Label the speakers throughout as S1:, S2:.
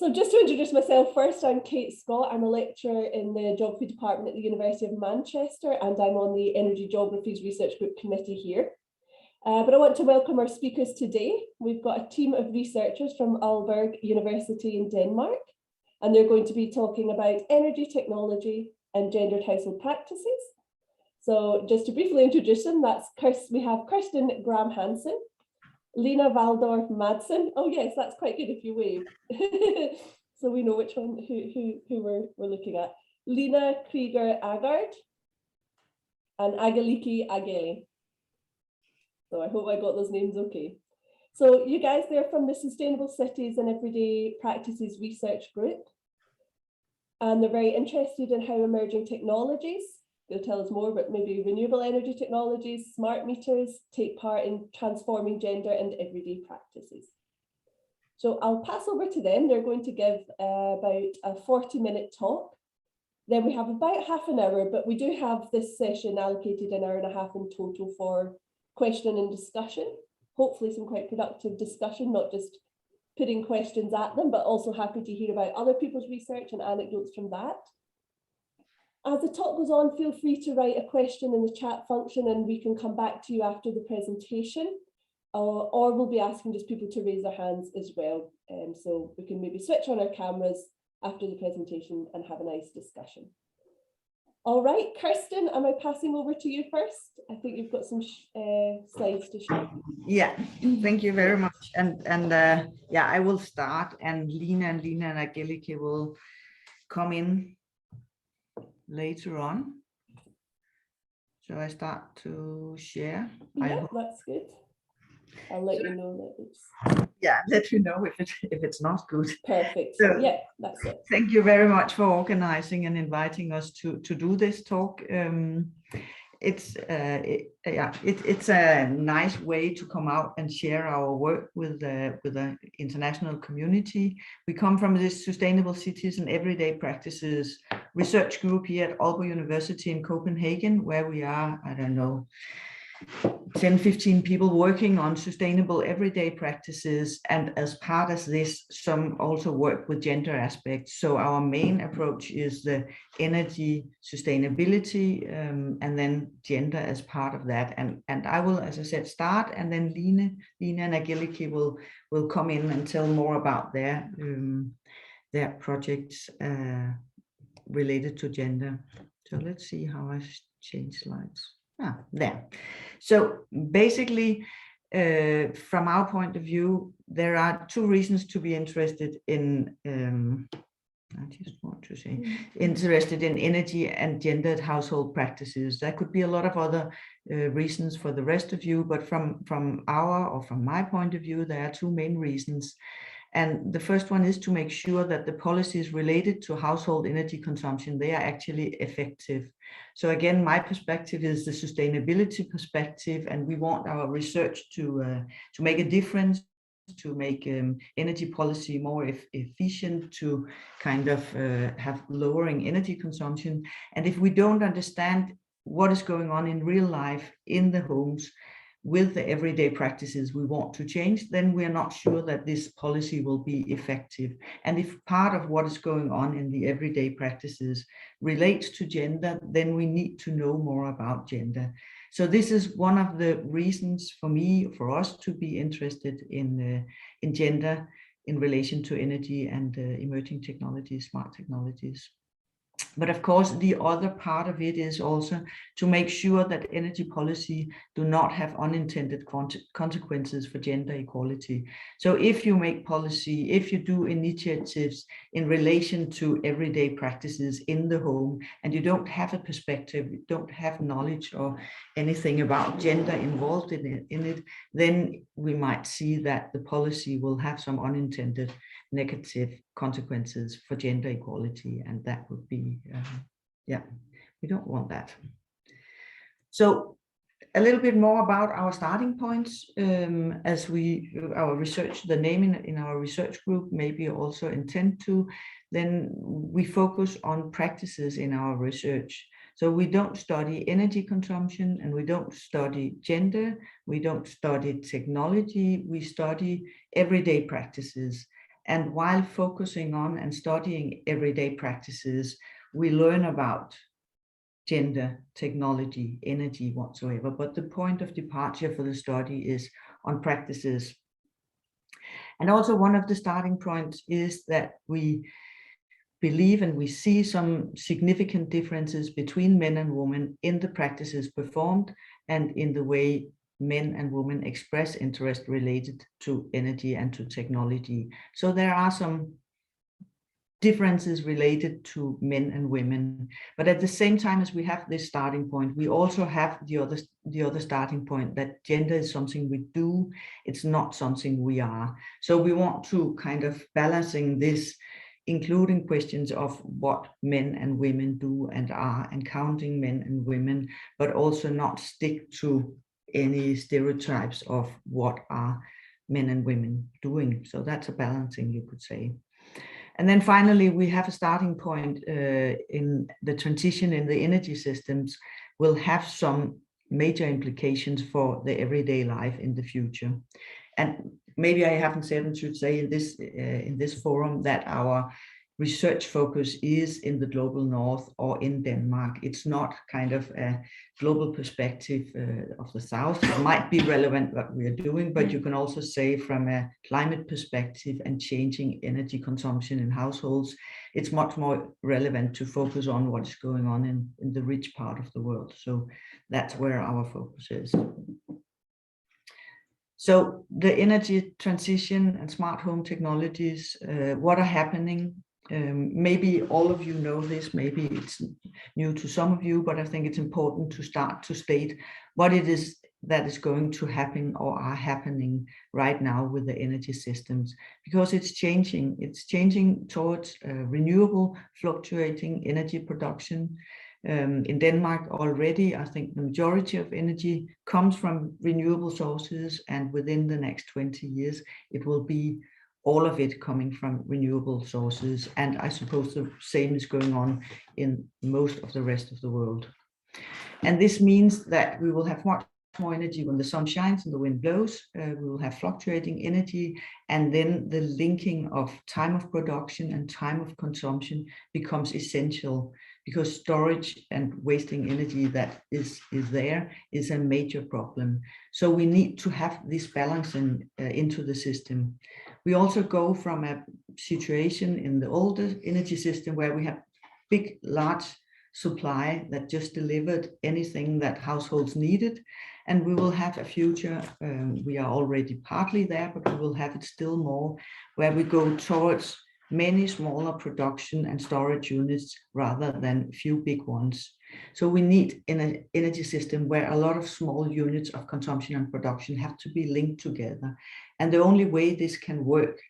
S1: So just to introduce myself first, I'm Kate Scott. I'm a lecturer in the Geography Department at the University of Manchester, and I'm on the Energy Geographies Research Group Committee here. But I want to welcome our speakers today. We've got a team of researchers from Aalborg University in Denmark, and they're going to be talking about energy technology and gendered household practices. So just to briefly introduce them, we have Kirsten Gram-Hanssen, Lena Valdorff Madsen. Oh yes, that's quite good if you wave. So we know which one who we're looking at. Lena Kryger Aagard and Aggeliki Aggeli. So I hope I got those names okay. So you guys, they're from the Sustainable Cities and Everyday Practices Research Group. And they're very interested in how emerging technologies, they'll tell us more, but maybe renewable energy technologies, smart meters take part in transforming gender and everyday practices. So I'll pass over to them. They're going to give about a 40-minute talk. Then we have about half an hour, but we do have this session allocated an hour and a half in total for question and discussion. Hopefully some quite productive discussion, not just putting questions at them, but also happy to hear about other people's research and anecdotes from that. As the talk goes on, feel free to write a question in the chat function and we can come back to you after the presentation, or we'll be asking just people to raise their hands as well. So we can maybe switch on our cameras after the presentation and have a nice discussion. All right, Kirsten, am I passing over to you first? I think you've got some slides to share.
S2: Yeah, thank you very much. And yeah, I will start, and Lena and Aggeliki will come in later on. Shall I start to share?
S1: Yeah, that's good. I'll let you know that it's...
S2: Yeah, let you know if it's not good.
S1: Perfect.
S2: So,
S1: yeah, that's it.
S2: Thank you very much for organizing and inviting us to do this talk. It's a nice way to come out and share our work with the international community. We come from this Sustainable Cities and Everyday Practices research group here at Aalborg University in Copenhagen, where we are, I don't know, 10, 15 people working on sustainable everyday practices, and as part of this, some also work with gender aspects. So our main approach is the energy sustainability, and then gender as part of that. And I will, as I said, start, and then Lena and Aggeliki will come in and tell more about their projects related to gender. So let's see how I change slides. There. So basically, from our point of view, there are two reasons to be interested in, I just want to say, interested in energy and gendered household practices. There could be a lot of other reasons for the rest of you, but from my point of view, there are two main reasons. And the first one is to make sure that the policies related to household energy consumption, they are actually effective. So again, my perspective is the sustainability perspective, and we want our research to make a difference, to make energy policy more efficient, to kind of have lowering energy consumption. And if we don't understand what is going on in real life in the homes, with the everyday practices we want to change, then we're not sure that this policy will be effective. And if part of what is going on in the everyday practices relates to gender, then we need to know more about gender. So this is one of the reasons for us to be interested in gender in relation to energy and emerging technologies, smart technologies. But of course, the other part of it is also to make sure that energy policy do not have unintended consequences for gender equality. So if you make policy, if you do initiatives in relation to everyday practices in the home, and you don't have a perspective, you don't have knowledge or anything about gender involved in it, then we might see that the policy will have some unintended negative consequences for gender equality, and that would be, yeah, we don't want that. So a little bit more about our starting points, as our research, the name in our research group maybe also intend to, then we focus on practices in our research. So we don't study energy consumption, and we don't study gender, we don't study technology, we study everyday practices. And while focusing on and studying everyday practices, we learn about gender, technology, energy, whatsoever. But the point of departure for the study is on practices. And also one of the starting points is that we believe and we see some significant differences between men and women in the practices performed and in the way men and women express interest related to energy and to technology. So there are some differences related to men and women, but at the same time as we have this starting point, we also have the other starting point that gender is something we do, it's not something we are. So we want to kind of balancing this, including questions of what men and women do and are, and counting men and women, but also not stick to any stereotypes of what are men and women doing. So that's a balancing, you could say. And then finally, we have a starting point in the transition in the energy systems will have some major implications for the everyday life in the future. And maybe I haven't said and should say in this forum that our research focus is in the global north or in Denmark. It's not kind of a global perspective of the south. It might be relevant what we are doing, but you can also say from a climate perspective and changing energy consumption in households, it's much more relevant to focus on what is going on in the rich part of the world. So that's where our focus is. So the energy transition and smart home technologies, what are happening? Maybe all of you know this, maybe it's new to some of you, but I think it's important to start to state what it is that is going to happen or are happening right now with the energy systems, because it's changing towards renewable, fluctuating energy production. In Denmark already, I think the majority of energy comes from renewable sources, and within the next 20 years, it will be all of it coming from renewable sources. And I suppose the same is going on in most of the rest of the world. And this means that we will have much more energy when the sun shines and the wind blows. We will have fluctuating energy, and then the linking of time of production and time of consumption becomes essential, because storage and wasting energy that is there is a major problem. So we need to have this balancing into the system. We also go from a situation in the older energy system where we have big, large supply that just delivered anything that households needed. And we will have a future, we are already partly there, but we will have it still more, where we go towards many smaller production and storage units rather than few big ones. So we need an energy system where a lot of small units of consumption and production have to be linked together. And the only way this can work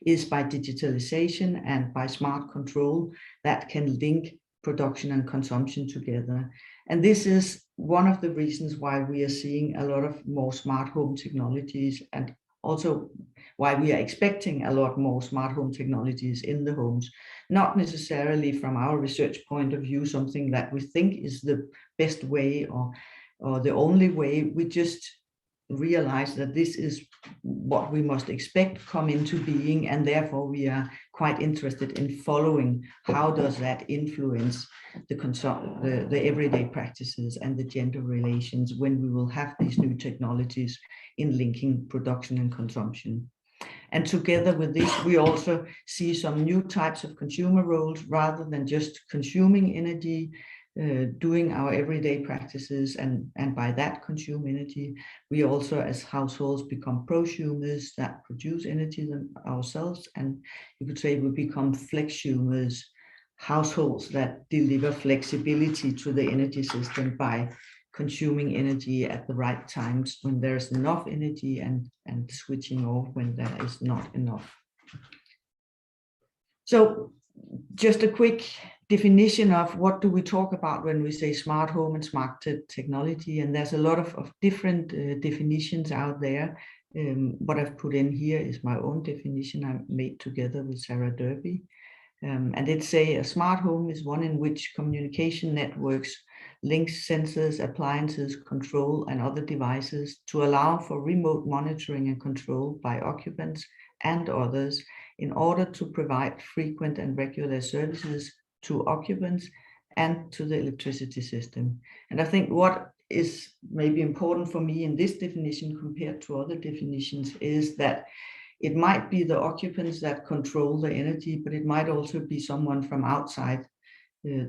S2: is by digitalization and by smart control that can link production and consumption together. And this is one of the reasons why we are seeing a lot of more smart home technologies, and also why we are expecting a lot more smart home technologies in the homes, not necessarily from our research point of view, something that we think is the best way or the only way. We just realize that this is what we must expect come into being, and therefore we are quite interested in following how does that influence the everyday practices and the gender relations when we will have these new technologies in linking production and consumption. And together with this, we also see some new types of consumer roles rather than just consuming energy, doing our everyday practices and by that consume energy. We also as households become prosumers that produce energy ourselves, and you could say we become flexumers, households that deliver flexibility to the energy system by consuming energy at the right times when there's enough energy and switching off when there is not enough. So just a quick definition of what do we talk about when we say smart home and smart technology, and there's a lot of different definitions out there. What I've put in here is my own definition I made together with Sarah Derby. And it's a smart home is one in which communication networks links, sensors, appliances, control, and other devices to allow for remote monitoring and control by occupants and others in order to provide frequent and regular services to occupants and to the electricity system. And I think what is maybe important for me in this definition compared to other definitions is that it might be the occupants that control the energy, but it might also be someone from outside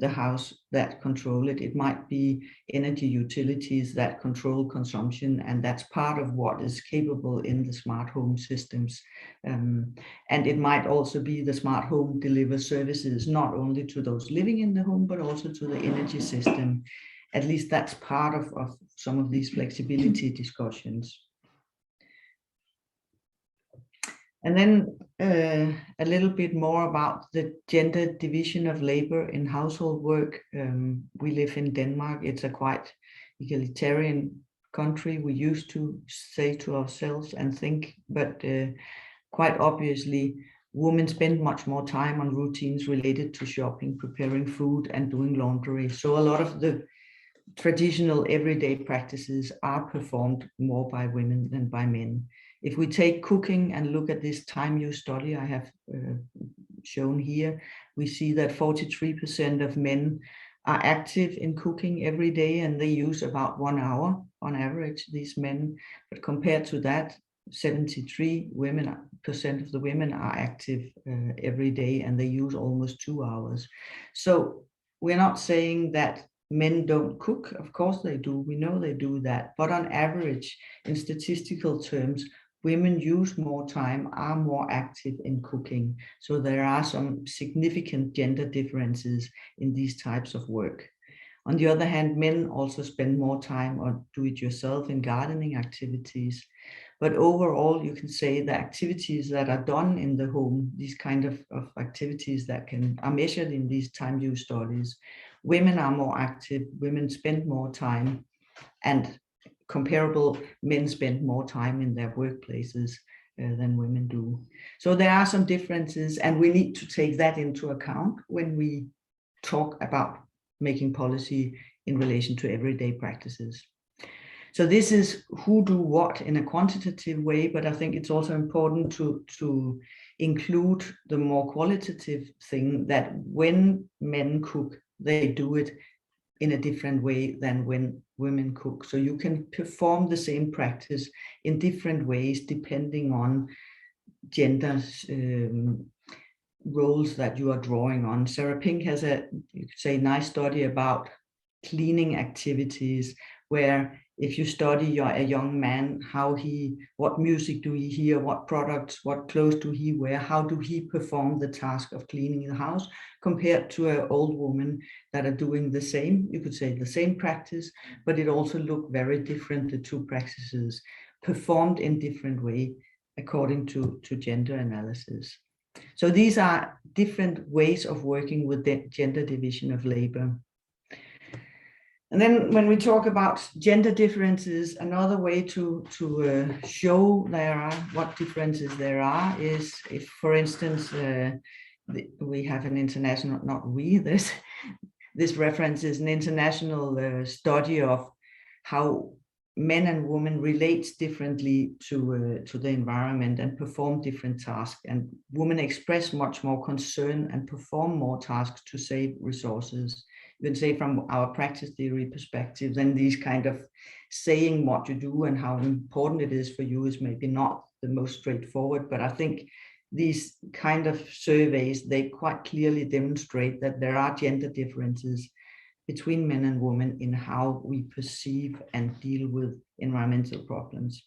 S2: the house that control it. It might be energy utilities that control consumption, and that's part of what is capable in the smart home systems. And it might also be the smart home delivers services not only to those living in the home, but also to the energy system. At least that's part of some of these flexibility discussions. And then a little bit more about the gender division of labor in household work. We live in Denmark. It's a quite egalitarian country. We used to say to ourselves and think, but quite obviously, women spend much more time on routines related to shopping, preparing food, and doing laundry. So a lot of the traditional everyday practices are performed more by women than by men. If we take cooking and look at this time use study I have shown here, we see that 43% of men are active in cooking every day, and they use about 1 hour on average, these men. But compared to that, 73% of the women are active every day, and they use almost 2 hours. So we're not saying that men don't cook. Of course they do. We know they do that. But on average, in statistical terms, women use more time, are more active in cooking. So there are some significant gender differences in these types of work. On the other hand, men also spend more time on do-it-yourself in gardening activities. But overall, you can say the activities that are done in the home, these kind of activities that are measured in these time use studies, women are more active, women spend more time, and comparable, men spend more time in their workplaces than women do. So there are some differences, and we need to take that into account when we talk about making policy in relation to everyday practices. So this is who do what in a quantitative way, but I think it's also important to include the more qualitative thing that when men cook, they do it in a different way than when women cook. So you can perform the same practice in different ways depending on gender roles that you are drawing on. Sarah Pink has you could say, nice study about cleaning activities, where if you study a young man, what music do he hear, what products, what clothes do he wear, how do he perform the task of cleaning the house, compared to an old woman that are doing the same, you could say the same practice, but it also looked very different, the two practices performed in different way according to gender analysis. So these are different ways of working with the gender division of labor. And then when we talk about gender differences, another way to show what differences there are is if, for instance, we have an international, this reference is an international study of how men and women relate differently to the environment and perform different tasks. And women express much more concern and perform more tasks to save resources. You can say from our practice theory perspective, then these kind of saying what you do and how important it is for you is maybe not the most straightforward, but I think these kind of surveys, they quite clearly demonstrate that there are gender differences between men and women in how we perceive and deal with environmental problems.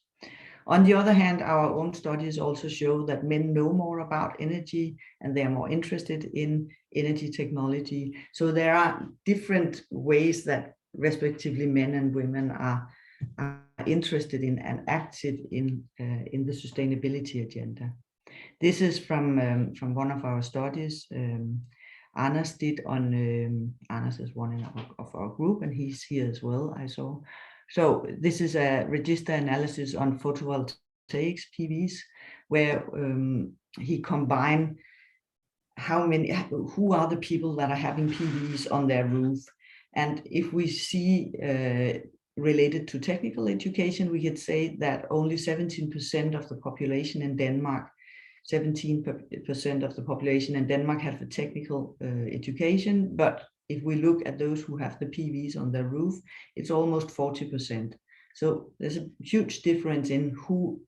S2: On the other hand, our own studies also show that men know more about energy and they are more interested in energy technology. So there are different ways that respectively men and women are interested in and active in the sustainability agenda. This is from one of our studies. Anders did on, Anders is one of our group, and he's here as well, I saw. So this is a register analysis on photovoltaics, PVs, where he combined who are the people that are having PVs on their roof. And if we see related to technical education, we could say that only 17% of the population in Denmark, 17% of the population in Denmark have a technical education. But if we look at those who have the PVs on their roof, it's almost 40%. So there's a huge difference in who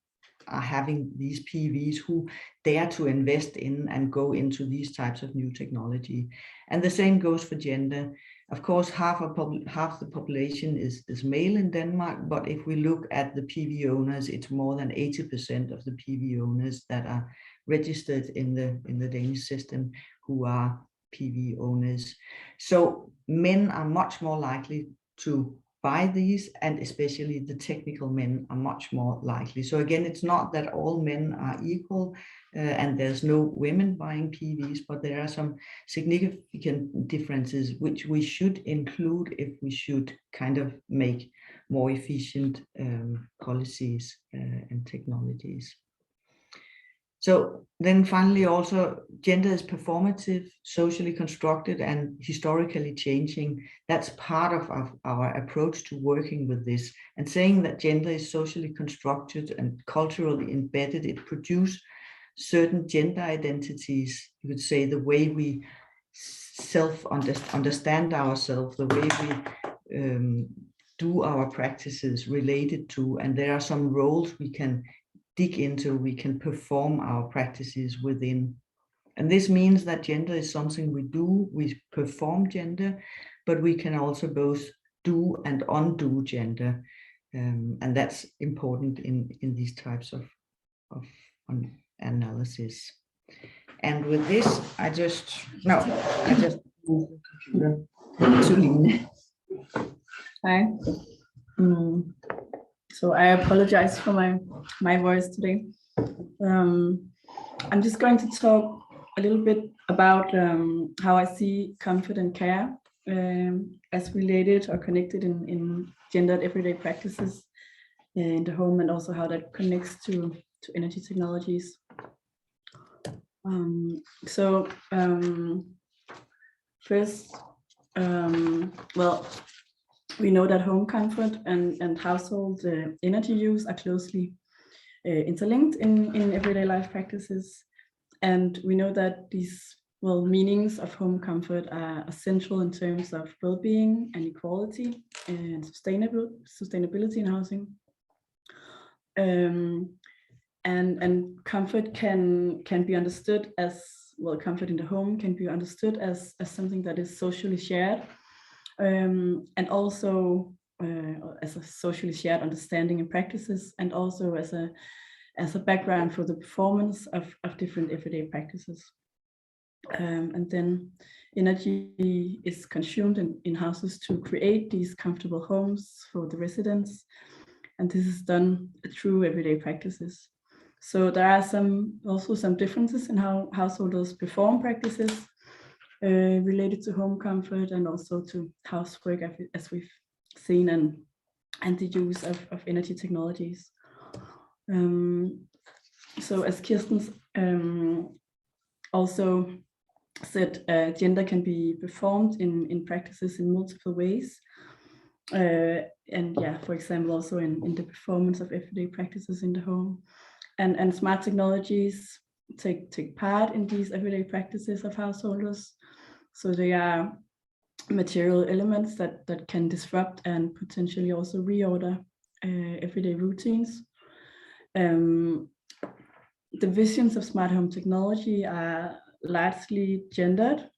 S2: are having these PVs, who dare to invest in and go into these types of new technology. And the same goes for gender. Of course, half the population is male in Denmark, but if we look at the PV owners, it's more than 80% of the PV owners that are registered in the Danish system who are PV owners. So men are much more likely to buy these, and especially the technical men are much more likely. So again, it's not that all men are equal and there's no women buying PVs, but there are some significant differences which we should include if we should kind of make more efficient policies and technologies. So then finally, also gender is performative, socially constructed, and historically changing. That's part of our approach to working with this. And saying that gender is socially constructed and culturally embedded, it produces certain gender identities. You could say the way we understand ourselves, the way we do our practices related to, and there are some roles we can dig into, we can perform our practices within. And this means that gender is something we do, we perform gender, but we can also both do and undo gender. And that's important in these types of analysis. And with this, I just move the computer to Line.
S3: Hi. So I apologize for my voice today. I'm just going to talk a little bit about how I see comfort and care as related or connected in gendered everyday practices in the home, and also how that connects to energy technologies. First, well, we know that home comfort and household energy use are closely interlinked in everyday life practices. And we know that these meanings of home comfort are essential in terms of well-being and equality and sustainability in housing. And comfort can be understood as, comfort in the home can be understood as something that is socially shared, and also as a socially shared understanding and practices, and also as a background for the performance of different everyday practices. And then energy is consumed in houses to create these comfortable homes for the residents, and this is done through everyday practices. So there are also some differences in how householders perform practices related to home comfort and also to housework, as we've seen, and the use of energy technologies. So as Kirsten also said, gender can be performed in practices in multiple ways. And yeah, for example, also in the performance of everyday practices in the home. And smart technologies take part in these everyday practices of householders. So they are material elements that can disrupt and potentially also reorder everyday routines. The visions of smart home technology are largely gendered.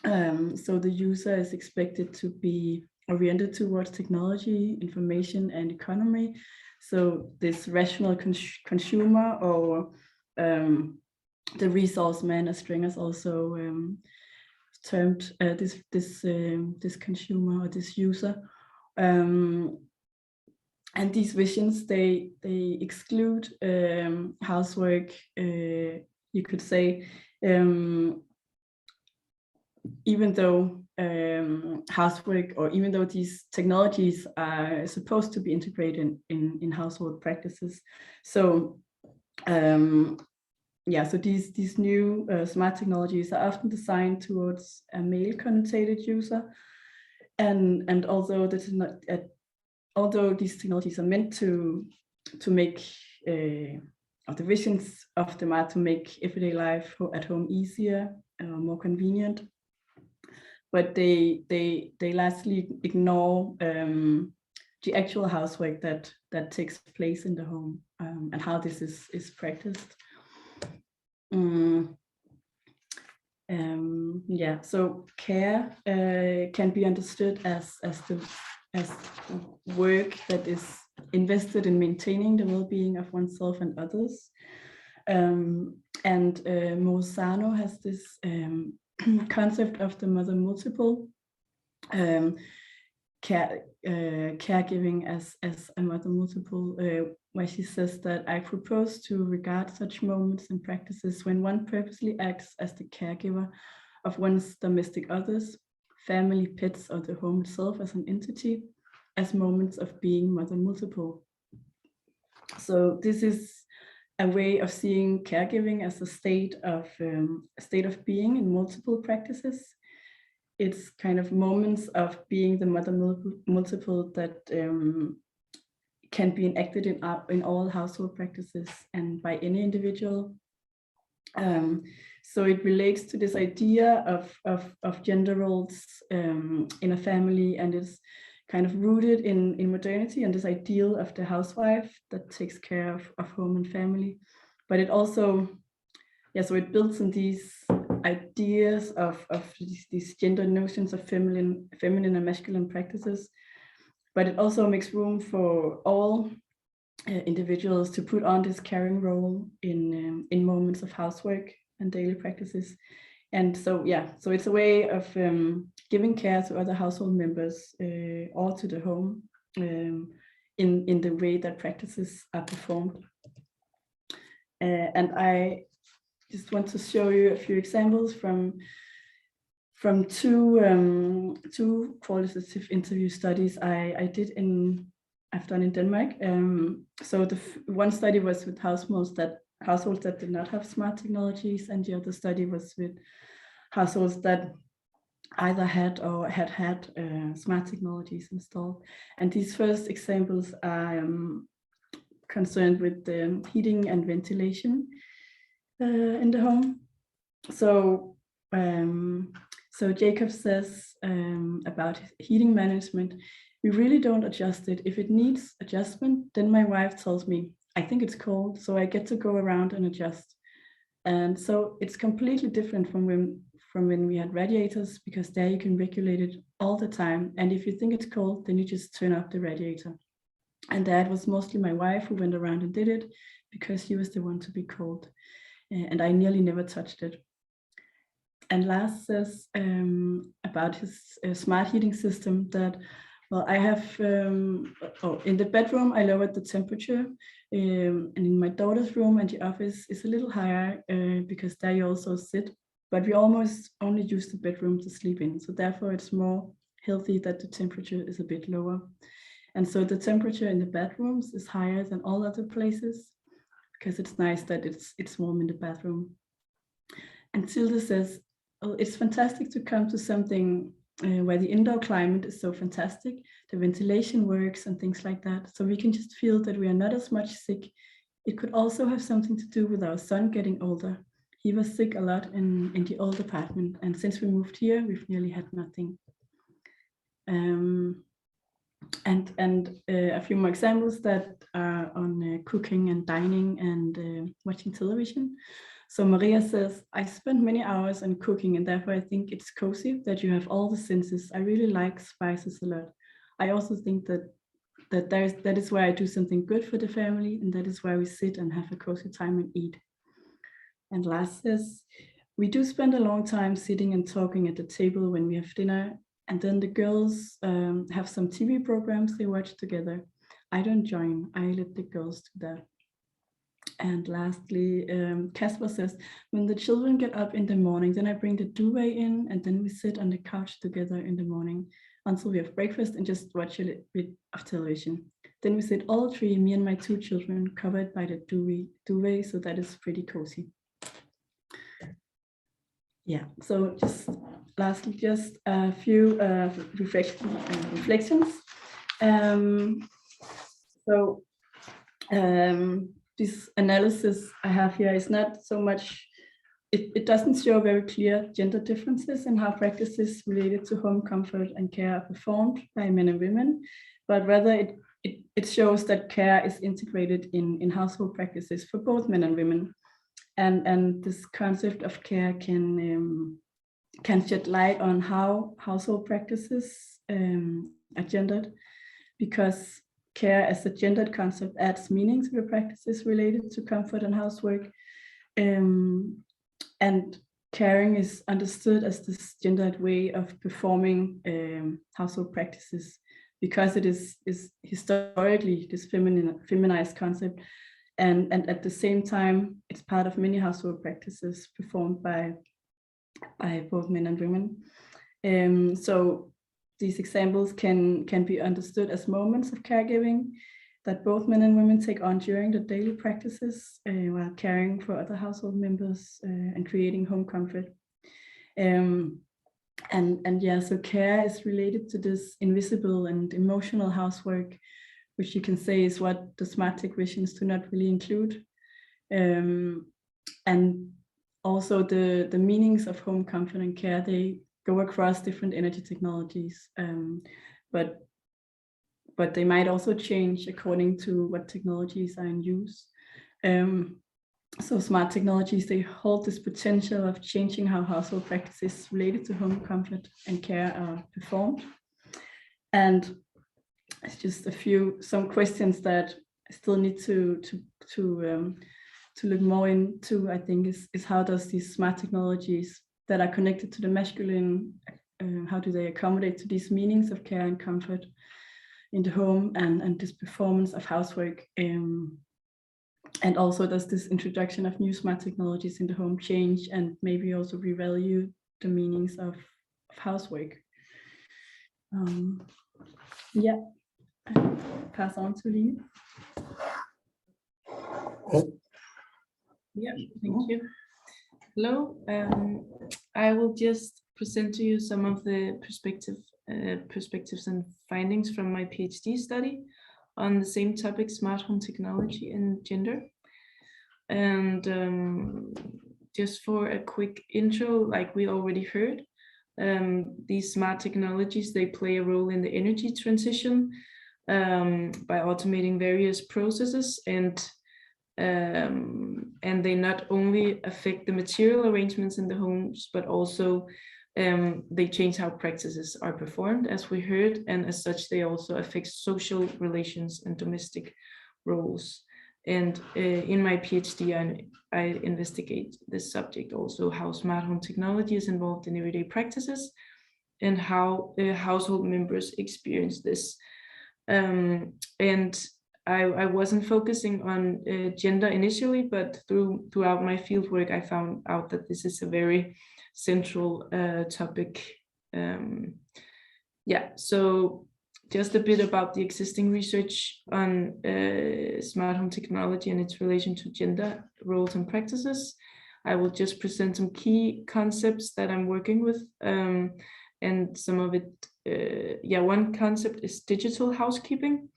S3: So the user is expected to be oriented towards technology, information, and economy. So this rational consumer, or the resource man, as Stringers also termed this consumer or this user. And these visions, they exclude housework, you could say, even though housework, or even though these technologies are supposed to be integrated in household practices. So yeah, so these new smart technologies are often designed towards a male connotated user, And also this is not although these technologies are meant to make or the visions of them are to make everyday life at home easier, more convenient, but they largely ignore the actual housework that takes place in the home, and how this is practiced. Yeah, so care can be understood as work that is invested in maintaining the well-being of oneself and others. And Morisano has this concept of the mother multiple, caregiving as a mother multiple, where she says that I propose to regard such moments and practices when one purposely acts as the caregiver of one's domestic others, family, pets, or the home itself as an entity, as moments of being mother multiple. So this is a way of seeing caregiving as a state of being in multiple practices. It's kind of moments of being the mother multiple that can be enacted in all household practices and by any individual. So it relates to this idea of gender roles in a family, and is kind of rooted in modernity and this ideal of the housewife that takes care of home and family. But it also, yeah, so it builds on these ideas of these gender notions of feminine and masculine practices, but it also makes room for all individuals to put on this caring role in moments of housework and daily practices. And so, yeah, so it's a way of giving care to other household members or to the home in the way that practices are performed. And I just want to show you a few examples from two qualitative interview studies I've done in Denmark. So the one study was with households that did not have smart technologies, and the other study was with households that either had or had smart technologies installed. And these first examples are concerned with the heating and ventilation in the home. So Jacob says about heating management, we really don't adjust it. If it needs adjustment, then my wife tells me, I think it's cold, so I get to go around and adjust. And so it's completely different from when we had radiators, because there you can regulate it all the time. And if you think it's cold, then you just turn up the radiator. And that was mostly my wife who went around and did it, because she was the one to be cold. And I nearly never touched it. And Lars says about his smart heating system that, well, I have, in the bedroom, I lowered the temperature, and in my daughter's room and the office is a little higher because there you also sit, but we almost only use the bedroom to sleep in. So therefore it's more healthy that the temperature is a bit lower. And so the temperature in the bedrooms is higher than all other places, because it's nice that it's warm in the bathroom. And Tilde says, oh, it's fantastic to come to something where the indoor climate is so fantastic, the ventilation works and things like that. So we can just feel that we are not as much sick. It could also have something to do with our son getting older. He was sick a lot in the old apartment, and since we moved here, we've nearly had nothing. And a few more examples that are on cooking and dining and watching television. So Maria says, I spend many hours on cooking, and therefore I think it's cozy that you have all the senses. I really like spices a lot. I also think that is where I do something good for the family, and that is where we sit and have a cozy time and eat. And Lars says, we do spend a long time sitting and talking at the table when we have dinner, and then the girls have some TV programs they watch together. I don't join, I let the girls do that. And lastly, Casper says, when the children get up in the morning, then I bring the duvet in, and then we sit on the couch together in the morning until we have breakfast and just watch a little bit of television. Then we sit all three, me and my two children, covered by the duvet, so that is pretty cozy. Yeah, so just lastly, just a few reflections. This analysis I have here is not so much, it doesn't show very clear gender differences in how practices related to home comfort and care are performed by men and women, but rather it shows that care is integrated in household practices for both men and women. And this concept of care can shed light on how household practices are gendered, because care as a gendered concept adds meaning to the practices related to comfort and housework. And caring is understood as this gendered way of performing household practices, because it is historically this feminized concept. And at the same time, it's part of many household practices performed by both men and women. So these examples can be understood as moments of caregiving that both men and women take on during the daily practices while caring for other household members and creating home comfort. And yeah, so care is related to this invisible and emotional housework, which you can say is what the smart tech visions do not really include. And also the meanings of home comfort and care, they go across different energy technologies, but they might also change according to what technologies are in use. So smart technologies, they hold this potential of changing how household practices related to home comfort and care are performed. And it's just some questions that I still need to look more into, I think, is how does these smart technologies that are connected to the masculine, how do they accommodate to these meanings of care and comfort in the home and this performance of housework? And also, does this introduction of new smart technologies in the home change and maybe also revalue the meanings of housework? Yeah, pass on to Line.
S4: Yeah, thank you. Hello, I will just present to you some of the perspectives and findings from my PhD study on the same topic, smart home technology and gender. And just for a quick intro, like we already heard, these smart technologies, they play a role in the energy transition by automating various processes, and they not only affect the material arrangements in the homes, but also they change how practices are performed, as we heard, and as such they also affect social relations and domestic roles. And in my PhD, I investigate this subject also, how smart home technology is involved in everyday practices and how household members experience this. And I wasn't focusing on gender initially, but throughout my fieldwork, I found out that this is a very central topic. Yeah, so just a bit about the existing research on smart home technology and its relation to gender roles and practices. I will just present some key concepts that I'm working with, and some of it, one concept is digital housekeeping,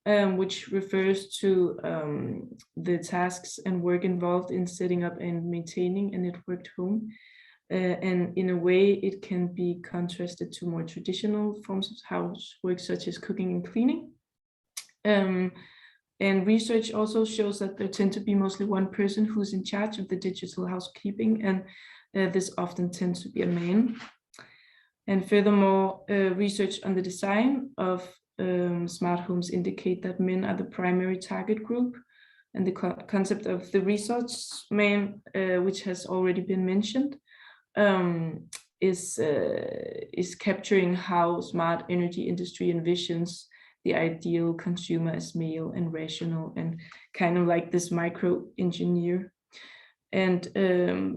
S4: which refers to the tasks and work involved in setting up and maintaining a networked home. And in a way, it can be contrasted to more traditional forms of housework, such as cooking and cleaning. And research also shows that there tend to be mostly one person who's in charge of the digital housekeeping, and this often tends to be a man. And furthermore, research on the design of smart homes indicate that men are the primary target group, and the concept of the resource man, which has already been mentioned, is capturing how smart energy industry envisions the ideal consumer as male and rational, and kind of like this micro engineer. And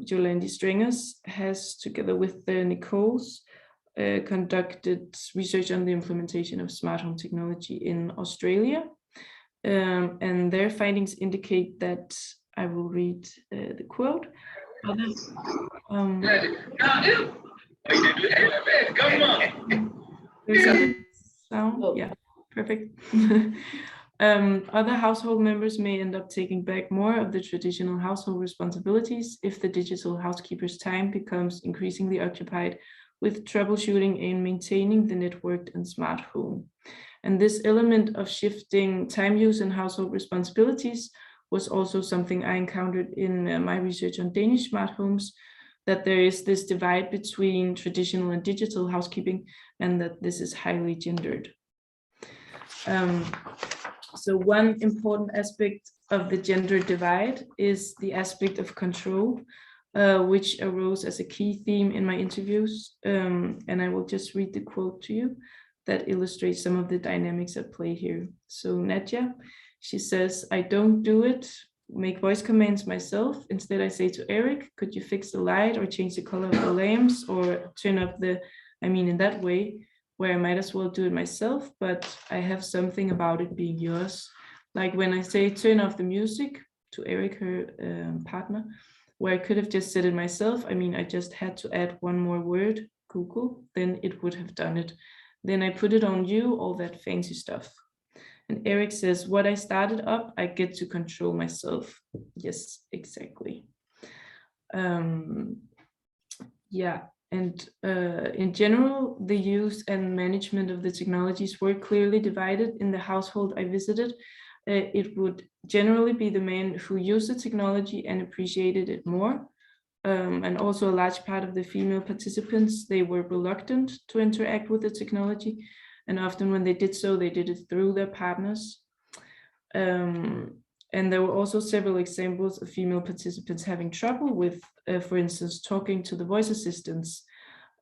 S4: Jolandi Strengers has, together with Nicole's, conducted research on the implementation of smart home technology in Australia. And their findings indicate that, I will read the quote, other, there's other sound.
S1: Oh.
S4: Yeah, perfect. Other household members may end up taking back more of the traditional household responsibilities if the digital housekeeper's time becomes increasingly occupied with troubleshooting and maintaining the networked and smart home. And this element of shifting time use and household responsibilities was also something I encountered in my research on Danish smart homes, that there is this divide between traditional and digital housekeeping, and that this is highly gendered. So one important aspect of the gender divide is the aspect of control, which arose as a key theme in my interviews. And I will just read the quote to you that illustrates some of the dynamics at play here. So Nadia, she says, "I don't do it, make voice commands myself. Instead, I say to Eric, could you fix the light or change the color of the lamps or turn up the, in that way, where I might as well do it myself, but I have something about it being yours. Like when I say turn off the music to Eric, her partner, where I could have just said it myself. I just had to add one more word, Google, then it would have done it. Then I put it on you, all that fancy stuff." And Eric says, "What I started up, I get to control myself." Yes, exactly. Yeah, and in general, the use and management of the technologies were clearly divided in the household I visited. It would generally be the men who used the technology and appreciated it more. And also a large part of the female participants, they were reluctant to interact with the technology. And often when they did so, they did it through their partners. And there were also several examples of female participants having trouble with, for instance, talking to the voice assistants,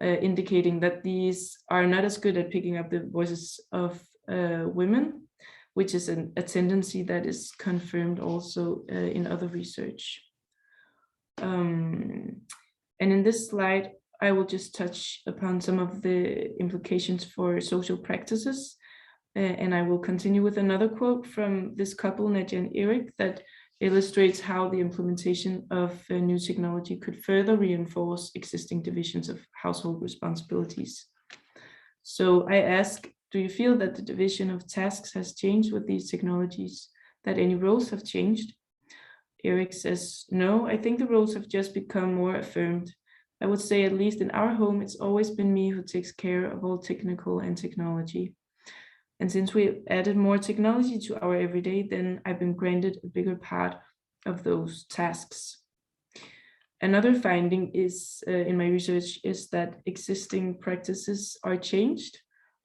S4: indicating that these are not as good at picking up the voices of women, which is a tendency that is confirmed also in other research. And in this slide, I will just touch upon some of the implications for social practices. And I will continue with another quote from this couple, Nadia and Eric, that illustrates how the implementation of new technology could further reinforce existing divisions of household responsibilities. So I ask, do you feel that the division of tasks has changed with these technologies, that any roles have changed? Eric says, no, I think the roles have just become more affirmed. I would say, at least in our home, it's always been me who takes care of all technical and technology. And since we added more technology to our everyday, then I've been granted a bigger part of those tasks. Another finding is in my research is that existing practices are changed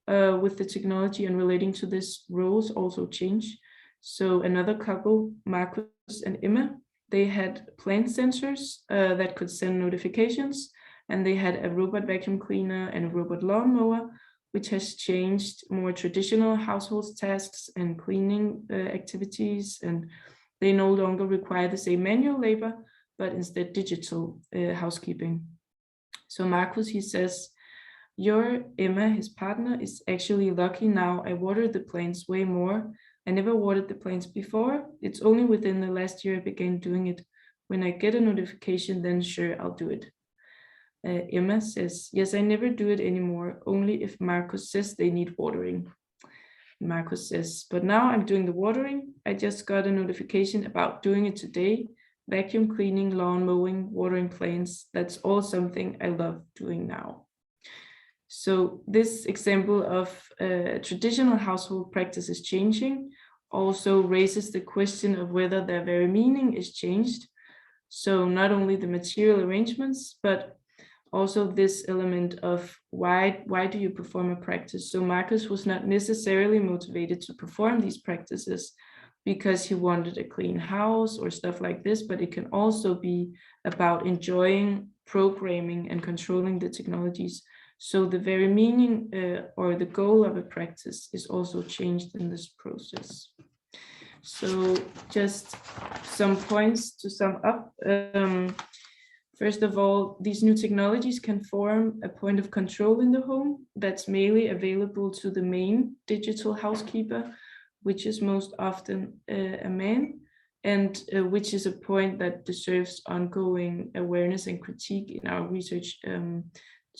S4: with the technology, and relating to this, roles also change. So another couple, Marcus and Emma, they had plant sensors that could send notifications, and they had a robot vacuum cleaner and a robot lawnmower, which has changed more traditional household tasks and cleaning activities, and they no longer require the same manual labor, but instead digital housekeeping. So Marcus, he says, your Emma, his partner, is actually lucky now. I water the plants way more. I never watered the plants before. It's only within the last year I began doing it. When I get a notification, then sure, I'll do it. Emma says, yes, I never do it anymore, only if Marcus says they need watering. Marcus says, but now I'm doing the watering. I just got a notification about doing it today. Vacuum cleaning, lawn mowing, watering plants, that's all something I love doing now. So this example of traditional household practices changing also raises the question of whether their very meaning is changed. So not only the material arrangements, but also this element of why do you perform a practice? So Marcus was not necessarily motivated to perform these practices because he wanted a clean house or stuff like this, but it can also be about enjoying programming and controlling the technologies. So the very meaning or the goal of a practice is also changed in this process. So just some points to sum up. First of all, these new technologies can form a point of control in the home that's mainly available to the main digital housekeeper, which is most often a man. and which is a point that deserves ongoing awareness and critique in our research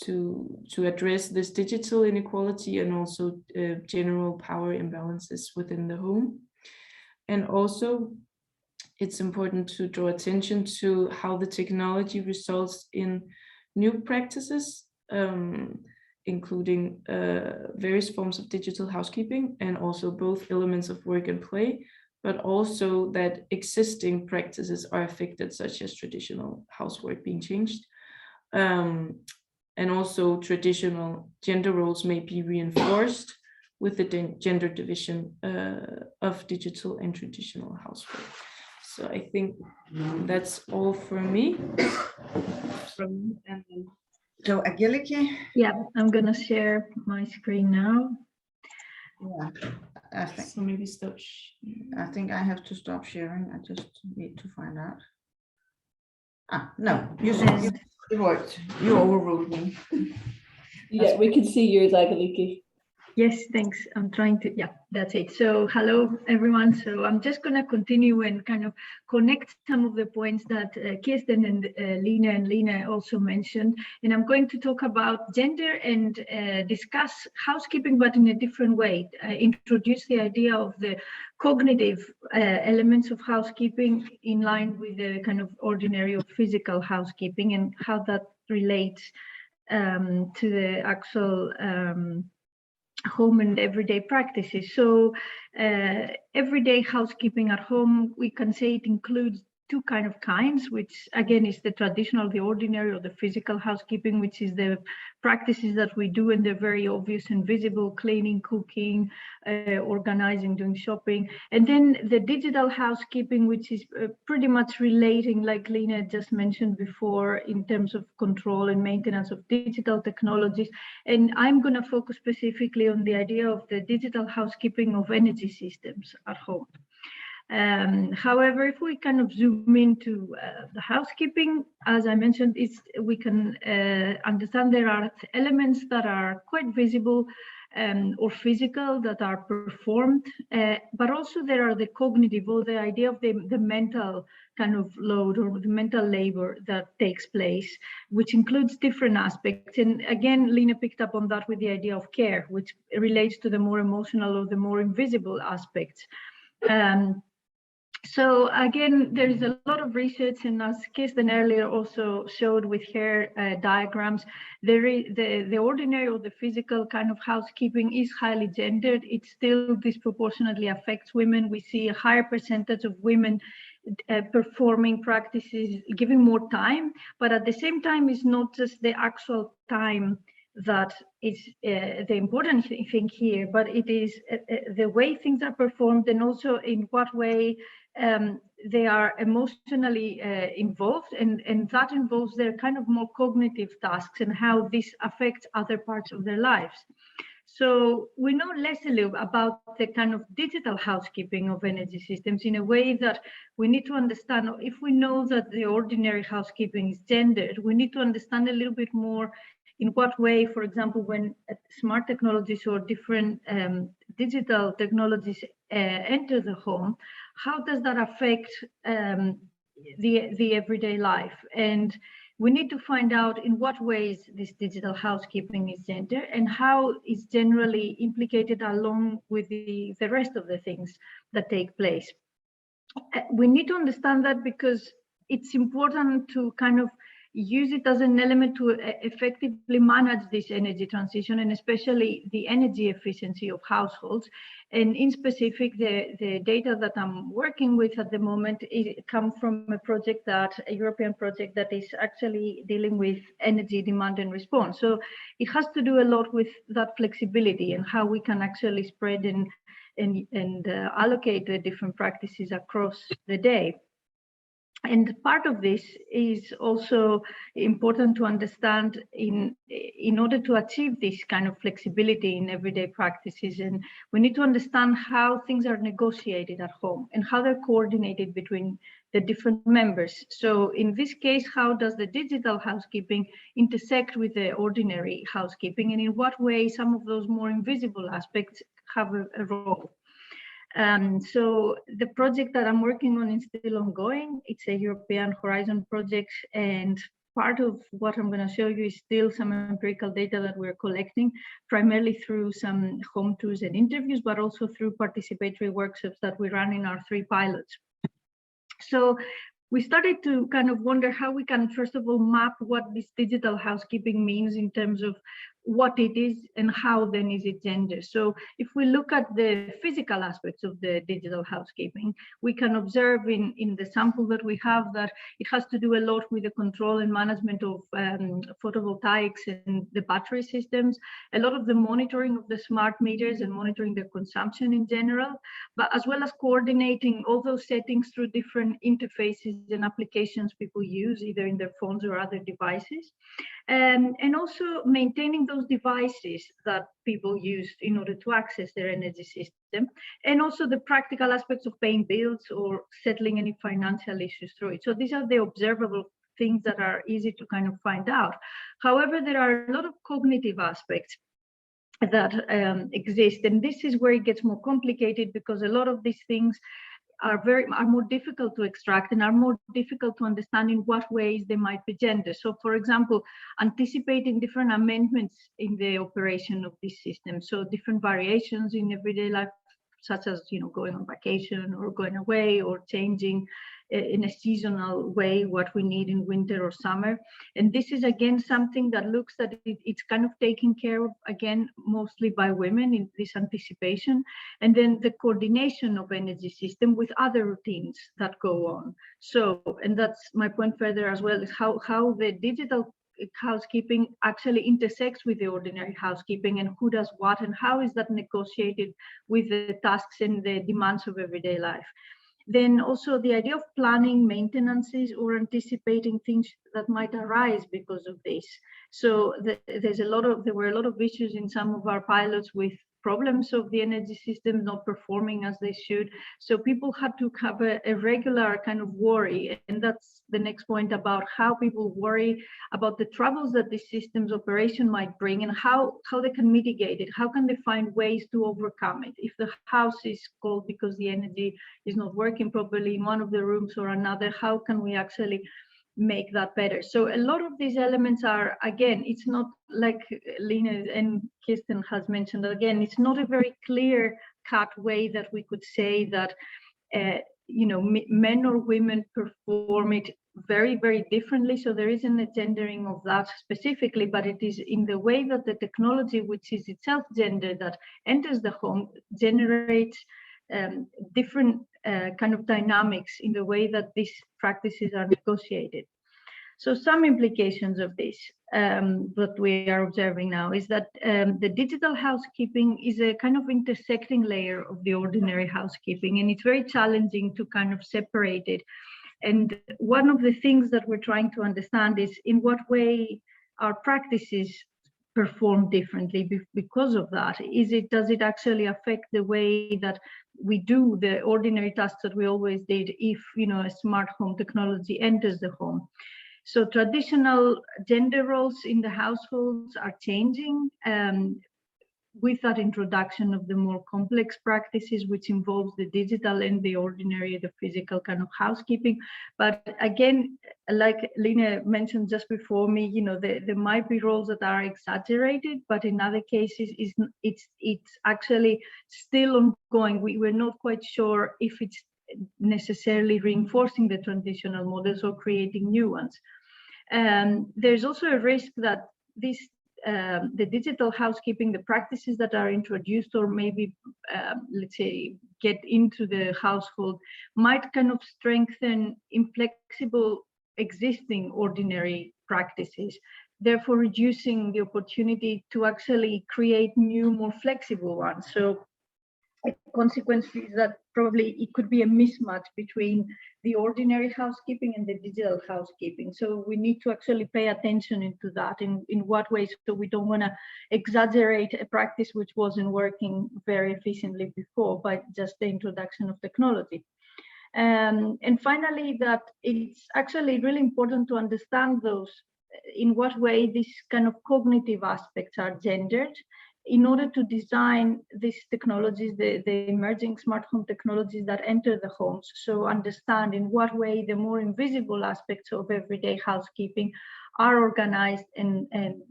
S4: to address this digital inequality and also general power imbalances within the home. And also, it's important to draw attention to how the technology results in new practices, including various forms of digital housekeeping and also both elements of work and play, but also that existing practices are affected, such as traditional housework being changed. And also traditional gender roles may be reinforced with the gender division of digital and traditional housework. So I think that's all for me.
S2: So Aggeliki?
S5: Yeah, I'm gonna share my screen now.
S2: Yeah,
S4: So maybe stop.
S2: I think I have to stop sharing. I just need to find out. No, it worked. You overruled me.
S1: Yeah, we can see yours, Aggeliki.
S5: Yes, thanks. I'm trying to, yeah, that's it. So hello, everyone. So I'm just going to continue and kind of connect some of the points that Kirsten and Lena also mentioned. And I'm going to talk about gender and discuss housekeeping, but in a different way. Introduce the idea of the cognitive elements of housekeeping in line with the kind of ordinary or physical housekeeping and how that relates to the actual home and everyday practices. So everyday housekeeping at home, we can say it includes two kinds, which again is the traditional, the ordinary or the physical housekeeping, which is the practices that we do and they're very obvious and visible: cleaning, cooking, organizing, doing shopping. And then the digital housekeeping, which is pretty much relating, like Lena just mentioned before, in terms of control and maintenance of digital technologies. And I'm going to focus specifically on the idea of the digital housekeeping of energy systems at home. However, if we kind of zoom into the housekeeping, as I mentioned, we can understand there are elements that are quite visible or physical that are performed, but also there are the cognitive, or the idea of the mental kind of load or the mental labor that takes place, which includes different aspects. And again, Lena picked up on that with the idea of care, which relates to the more emotional or the more invisible aspects. So again, there is a lot of research, and as Kirsten earlier also showed with her diagrams, the ordinary or the physical kind of housekeeping is highly gendered. It still disproportionately affects women. We see a higher percentage of women performing practices, giving more time, but at the same time, it's not just the actual time that is the important thing here, but it is the way things are performed, and also in what way they are emotionally involved, and that involves their kind of more cognitive tasks and how this affects other parts of their lives. So we know less about the kind of digital housekeeping of energy systems in a way that we need to understand. If we know that the ordinary housekeeping is gendered, we need to understand a little bit more in what way, for example, when smart technologies or different digital technologies enter the home, how does that affect the everyday life? And we need to find out in what ways this digital housekeeping is gendered and how it's generally implicated along with the rest of the things that take place. We need to understand that because it's important to kind of use it as an element to effectively manage this energy transition, and especially the energy efficiency of households. And in specific, the data that I'm working with at the moment comes from a European project that is actually dealing with energy demand and response. So it has to do a lot with that flexibility and how we can actually spread and allocate the different practices across the day. And part of this is also important to understand in order to achieve this kind of flexibility in everyday practices. And we need to understand how things are negotiated at home and how they're coordinated between the different members. So in this case, how does the digital housekeeping intersect with the ordinary housekeeping, and in what way some of those more invisible aspects have a role? So the project that I'm working on is still ongoing. It's a European Horizon project, and part of what I'm going to show you is still some empirical data that we're collecting, primarily through some home tours and interviews, but also through participatory workshops that we run in our 3 pilots. So we started to kind of wonder how we can, first of all, map what this digital housekeeping means in terms of what it is and how then is it gender. So if we look at the physical aspects of the digital housekeeping, we can observe in the sample that we have that it has to do a lot with the control and management of photovoltaics and the battery systems, a lot of the monitoring of the smart meters and monitoring the consumption in general, but as well as coordinating all those settings through different interfaces and applications people use either in their phones or other devices. And also maintaining those devices that people use in order to access their energy system, and also the practical aspects of paying bills or settling any financial issues through it. So these are the observable things that are easy to kind of find out. However, there are a lot of cognitive aspects that exist, and this is where it gets more complicated, because a lot of these things are more difficult to extract and are more difficult to understand in what ways they might be gender. So for example, anticipating different amendments in the operation of this system. So different variations in everyday life, such as, you know, going on vacation or going away or changing in a seasonal way what we need in winter or summer. And this is again something that looks that it's kind of taken care of again mostly by women in this anticipation, and then the coordination of energy system with other routines that go on. So, and that's my point further as well, is how the digital housekeeping actually intersects with the ordinary housekeeping, and who does what and how is that negotiated with the tasks and the demands of everyday life. Then also the idea of planning maintenances or anticipating things that might arise because of this. So there were a lot of issues in some of our pilots with problems of the energy system not performing as they should. So people had to have a regular kind of worry. And that's the next point about how people worry about the troubles that the system's operation might bring and how they can mitigate it. How can they find ways to overcome it? If the house is cold because the energy is not working properly in one of the rooms or another, how can we actually make that better? So a lot of these elements are, again, it's not like Lina and Kirsten has mentioned, again, it's not a very clear cut way that we could say that you know, men or women perform it very, very differently. So there isn't a gendering of that specifically, but it is in the way that the technology, which is itself gender, that enters the home, generates different kind of dynamics in the way that these practices are negotiated. So some implications of this that we are observing now is that the digital housekeeping is a kind of intersecting layer of the ordinary housekeeping, and it's very challenging to kind of separate it. And one of the things that we're trying to understand is in what way our practices perform differently because of that. Does it actually affect the way that we do the ordinary tasks that we always did if, you know, a smart home technology enters the home? So traditional gender roles in the households are changing with that introduction of the more complex practices, which involves the digital and the ordinary, the physical kind of housekeeping. But again, like Lina mentioned just before me, you know, there might be roles that are exaggerated, but in other cases, it's actually still ongoing. We're not quite sure if it's necessarily reinforcing the traditional models or creating new ones. There's also a risk that the digital housekeeping, the practices that are introduced or maybe, let's say, get into the household might kind of strengthen inflexible existing ordinary practices, therefore reducing the opportunity to actually create new, more flexible ones. So a consequence is that probably it could be a mismatch between the ordinary housekeeping and the digital housekeeping. So we need to actually pay attention into that, in what ways. So we don't want to exaggerate a practice which wasn't working very efficiently before by just the introduction of technology. And finally, that it's actually really important to understand those, in what way these kind of cognitive aspects are gendered, in order to design these technologies, the emerging smart home technologies that enter the homes. So understand in what way the more invisible aspects of everyday housekeeping are organized and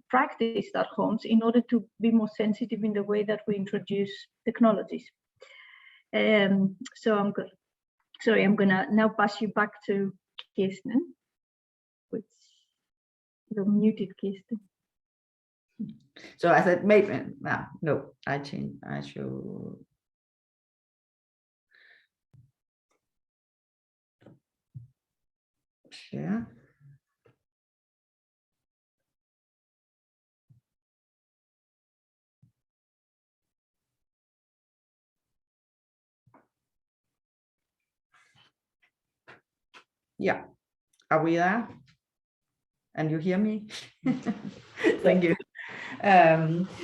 S5: practiced at homes in order to be more sensitive in the way that we introduce technologies. So I'm gonna now pass you back to Kirsten, which you're muted, Kirsten.
S2: So I said, maybe, no, I change, I show. Share. Yeah, are we there? And you hear me? Thank you.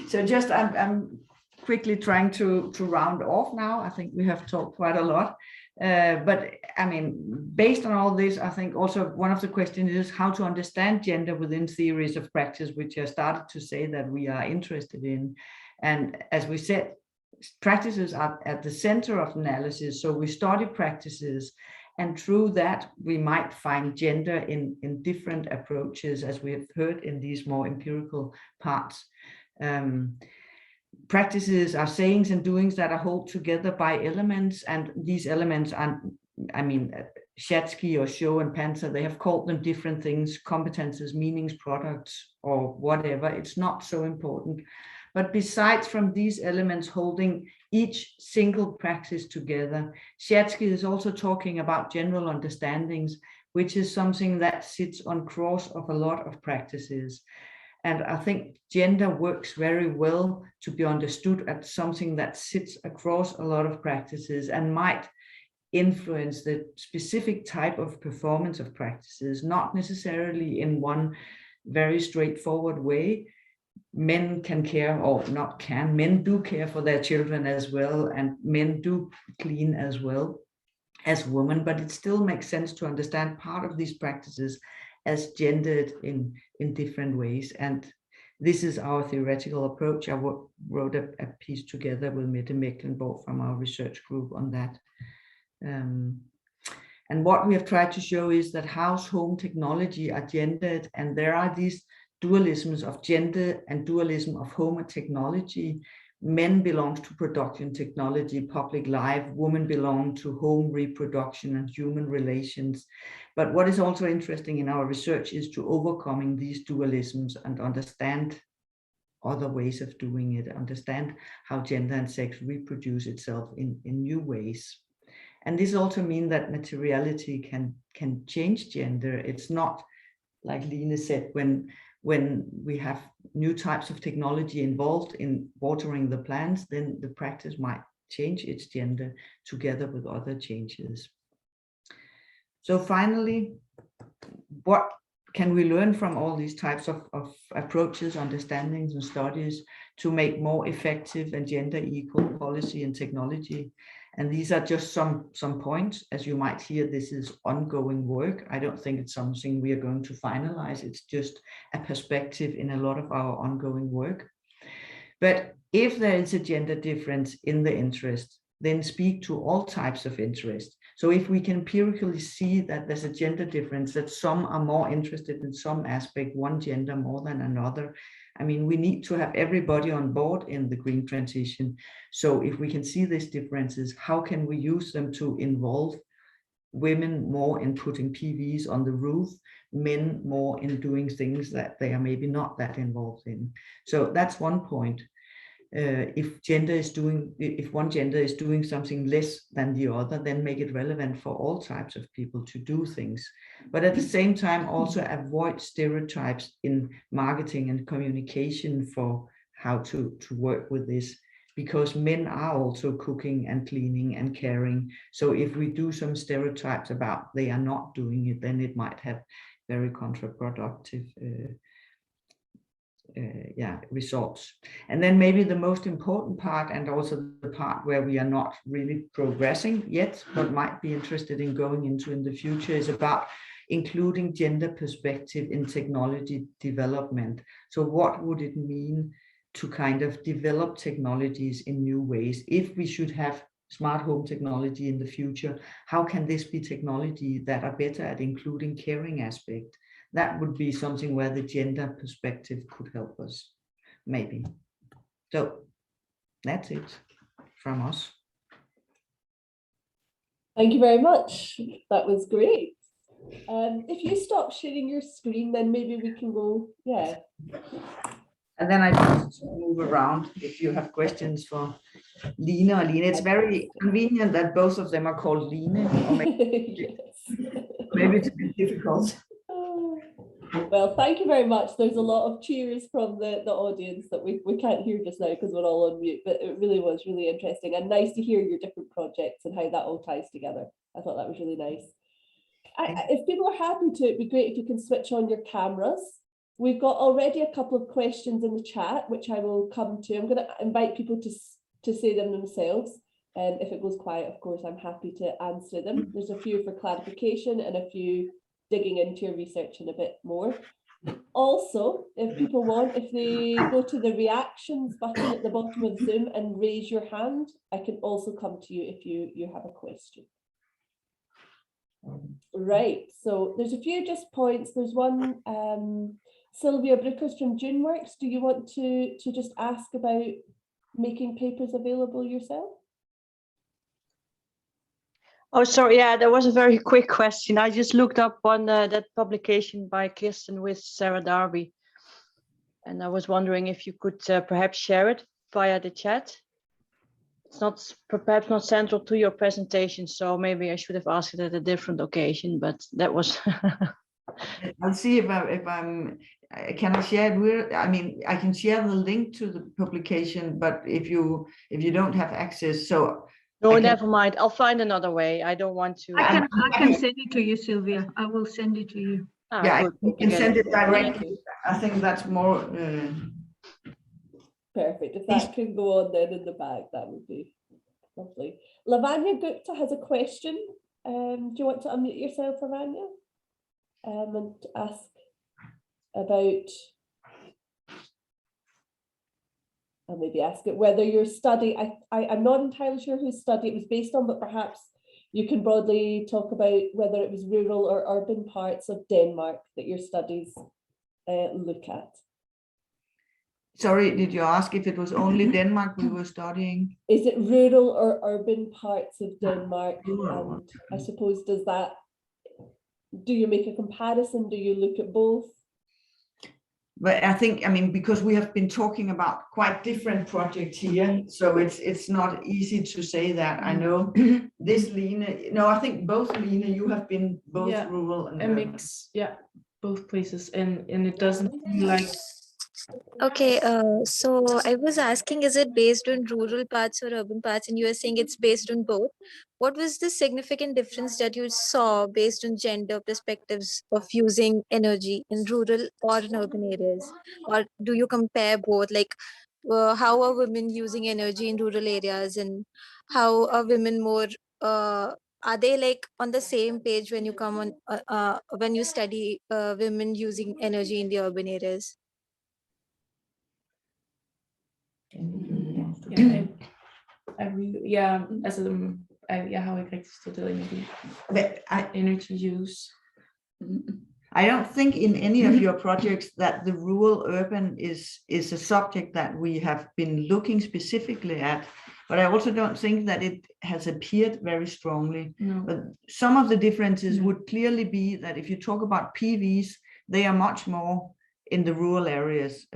S2: So just I'm quickly trying to round off now. I think we have talked quite a lot. But I mean, based on all this, I think also one of the questions is how to understand gender within theories of practice, which I started to say that we are interested in. And as we said, practices are at the center of analysis. So we study practices, and through that, we might find gender in different approaches, as we have heard in these more empirical parts. Practices are sayings and doings that are held together by elements, and these elements are, I mean, Shatsky or Show and Panther, they have called them different things, competences, meanings, products, or whatever. It's not so important. But besides from these elements holding each single practice together, Shatsky is also talking about general understandings, which is something that sits on cross of a lot of practices. And I think gender works very well to be understood as something that sits across a lot of practices and might influence the specific type of performance of practices, not necessarily in one very straightforward way. Men can care, or not can, men do care for their children as well, and men do clean as well as women, but it still makes sense to understand part of these practices as gendered in different ways. And this is our theoretical approach. I wrote a piece together with Mette Mecklenborg from our research group on that. And what we have tried to show is that house-home technology are gendered, and there are these dualisms of gender and dualism of home and technology. Men belongs to production technology, public life, women belong to home, reproduction, and human relations. But what is also interesting in our research is to overcoming these dualisms and understand other ways of doing it, understand how gender and sex reproduce itself in new ways. And this also means that materiality can change gender. It's not, like Line said, when we have new types of technology involved in watering the plants, then the practice might change its gender together with other changes. So finally, what can we learn from all these types of approaches, understandings, and studies to make more effective and gender equal policy and technology? And these are just some points. As you might hear, this is ongoing work. I don't think it's something we are going to finalize. It's just a perspective in a lot of our ongoing work. But if there is a gender difference in the interest, then speak to all types of interest. So if we can empirically see that there's a gender difference, that some are more interested in some aspect, one gender more than another, I mean, we need to have everybody on board in the green transition. So if we can see these differences, how can we use them to involve women more in putting PVs on the roof, men more in doing things that they are maybe not that involved in? So that's one point. If one gender is doing something less than the other, then make it relevant for all types of people to do things. But at the same time, also avoid stereotypes in marketing and communication for how to work with this, because men are also cooking and cleaning and caring. So if we do some stereotypes about they are not doing it, then it might have very counterproductive results. And then maybe the most important part, and also the part where we are not really progressing yet, but might be interested in going into in the future, is about including gender perspective in technology development. So what would it mean to kind of develop technologies in new ways. If we should have smart home technology in the future, how can this be technology that are better at including caring aspect? That would be something where the gender perspective could help us, maybe. So that's it from us.
S1: Thank you very much. That was great. If you stop sharing your screen, then maybe we can go, yeah.
S2: And then I just move around if you have questions for Line or Line. It's very convenient that both of them are called Line. Or maybe, maybe it's a bit difficult.
S1: Well, thank you very much. There's a lot of cheers from the audience that we can't hear just now because we're all on mute, but it really was really interesting and nice to hear your different projects and how that all ties together. I thought that was really nice. If people are happy to, it'd be great if you can switch on your cameras. We've got already a couple of questions in the chat, which I will come to. I'm going to invite people to say them themselves. And if it goes quiet, of course, I'm happy to answer them. There's a few for clarification and a few digging into your research in a bit more. Also, if people want, if they go to the reactions button at the bottom of Zoom and raise your hand, I can also come to you if you have a question. Right, so there's a few just points. There's one, Sylvia Brookers from JuneWorks. Do you want to just ask about making papers available yourself?
S6: Oh, sorry. Yeah, that was a very quick question. I just looked up on that publication by Kirsten with Sarah Darby. And I was wondering if you could perhaps share it via the chat. It's not perhaps not central to your presentation, so maybe I should have asked it at a different occasion, but that was...
S2: I'll see if I'm, can I share it with, I mean, I can share the link to the publication, but if you don't have access, so...
S6: No, never mind. I'll find another way. I don't want to...
S5: I can send it to you, Sylvia. I will send it to you.
S2: Yeah, you can send it directly. I think that's more...
S1: Perfect. If that can go on then in the back, that would be lovely. Lavanya Gupta has a question. Do you want to unmute yourself, Lavanya? And ask about... I'll maybe ask it whether your study, I'm not entirely sure whose study it was based on, but perhaps you can broadly talk about whether it was rural or urban parts of Denmark that your studies look at.
S2: Sorry, did you ask if it was only Denmark we were studying?
S1: Is it rural or urban parts of Denmark? And I suppose, do you make a comparison? Do you look at both?
S2: But I think, I mean, because we have been talking about quite different projects here, so it's not easy to say that. I know this Line, no, I think both Line, you have been both rural and
S4: a mix, both places, and it doesn't feel like...
S7: Okay, so I was asking, is it based on rural parts or urban parts? And you were saying it's based on both. What was the significant difference that you saw based on gender perspectives of using energy in rural or in urban areas? Or do you compare both? Like, how are women using energy in rural areas, and how are women more, are they like on the same page when you come on, when you study women using energy in the urban areas?
S4: Jeg har ikke rigtig studeret energy use.
S2: I don't think in any of your projects that the rural urban is a subject that we have been looking specifically at, but I also don't think that it has appeared very strongly.
S4: No.
S2: But some of the differences would clearly be that if you talk about PVs, they are much more in the rural areas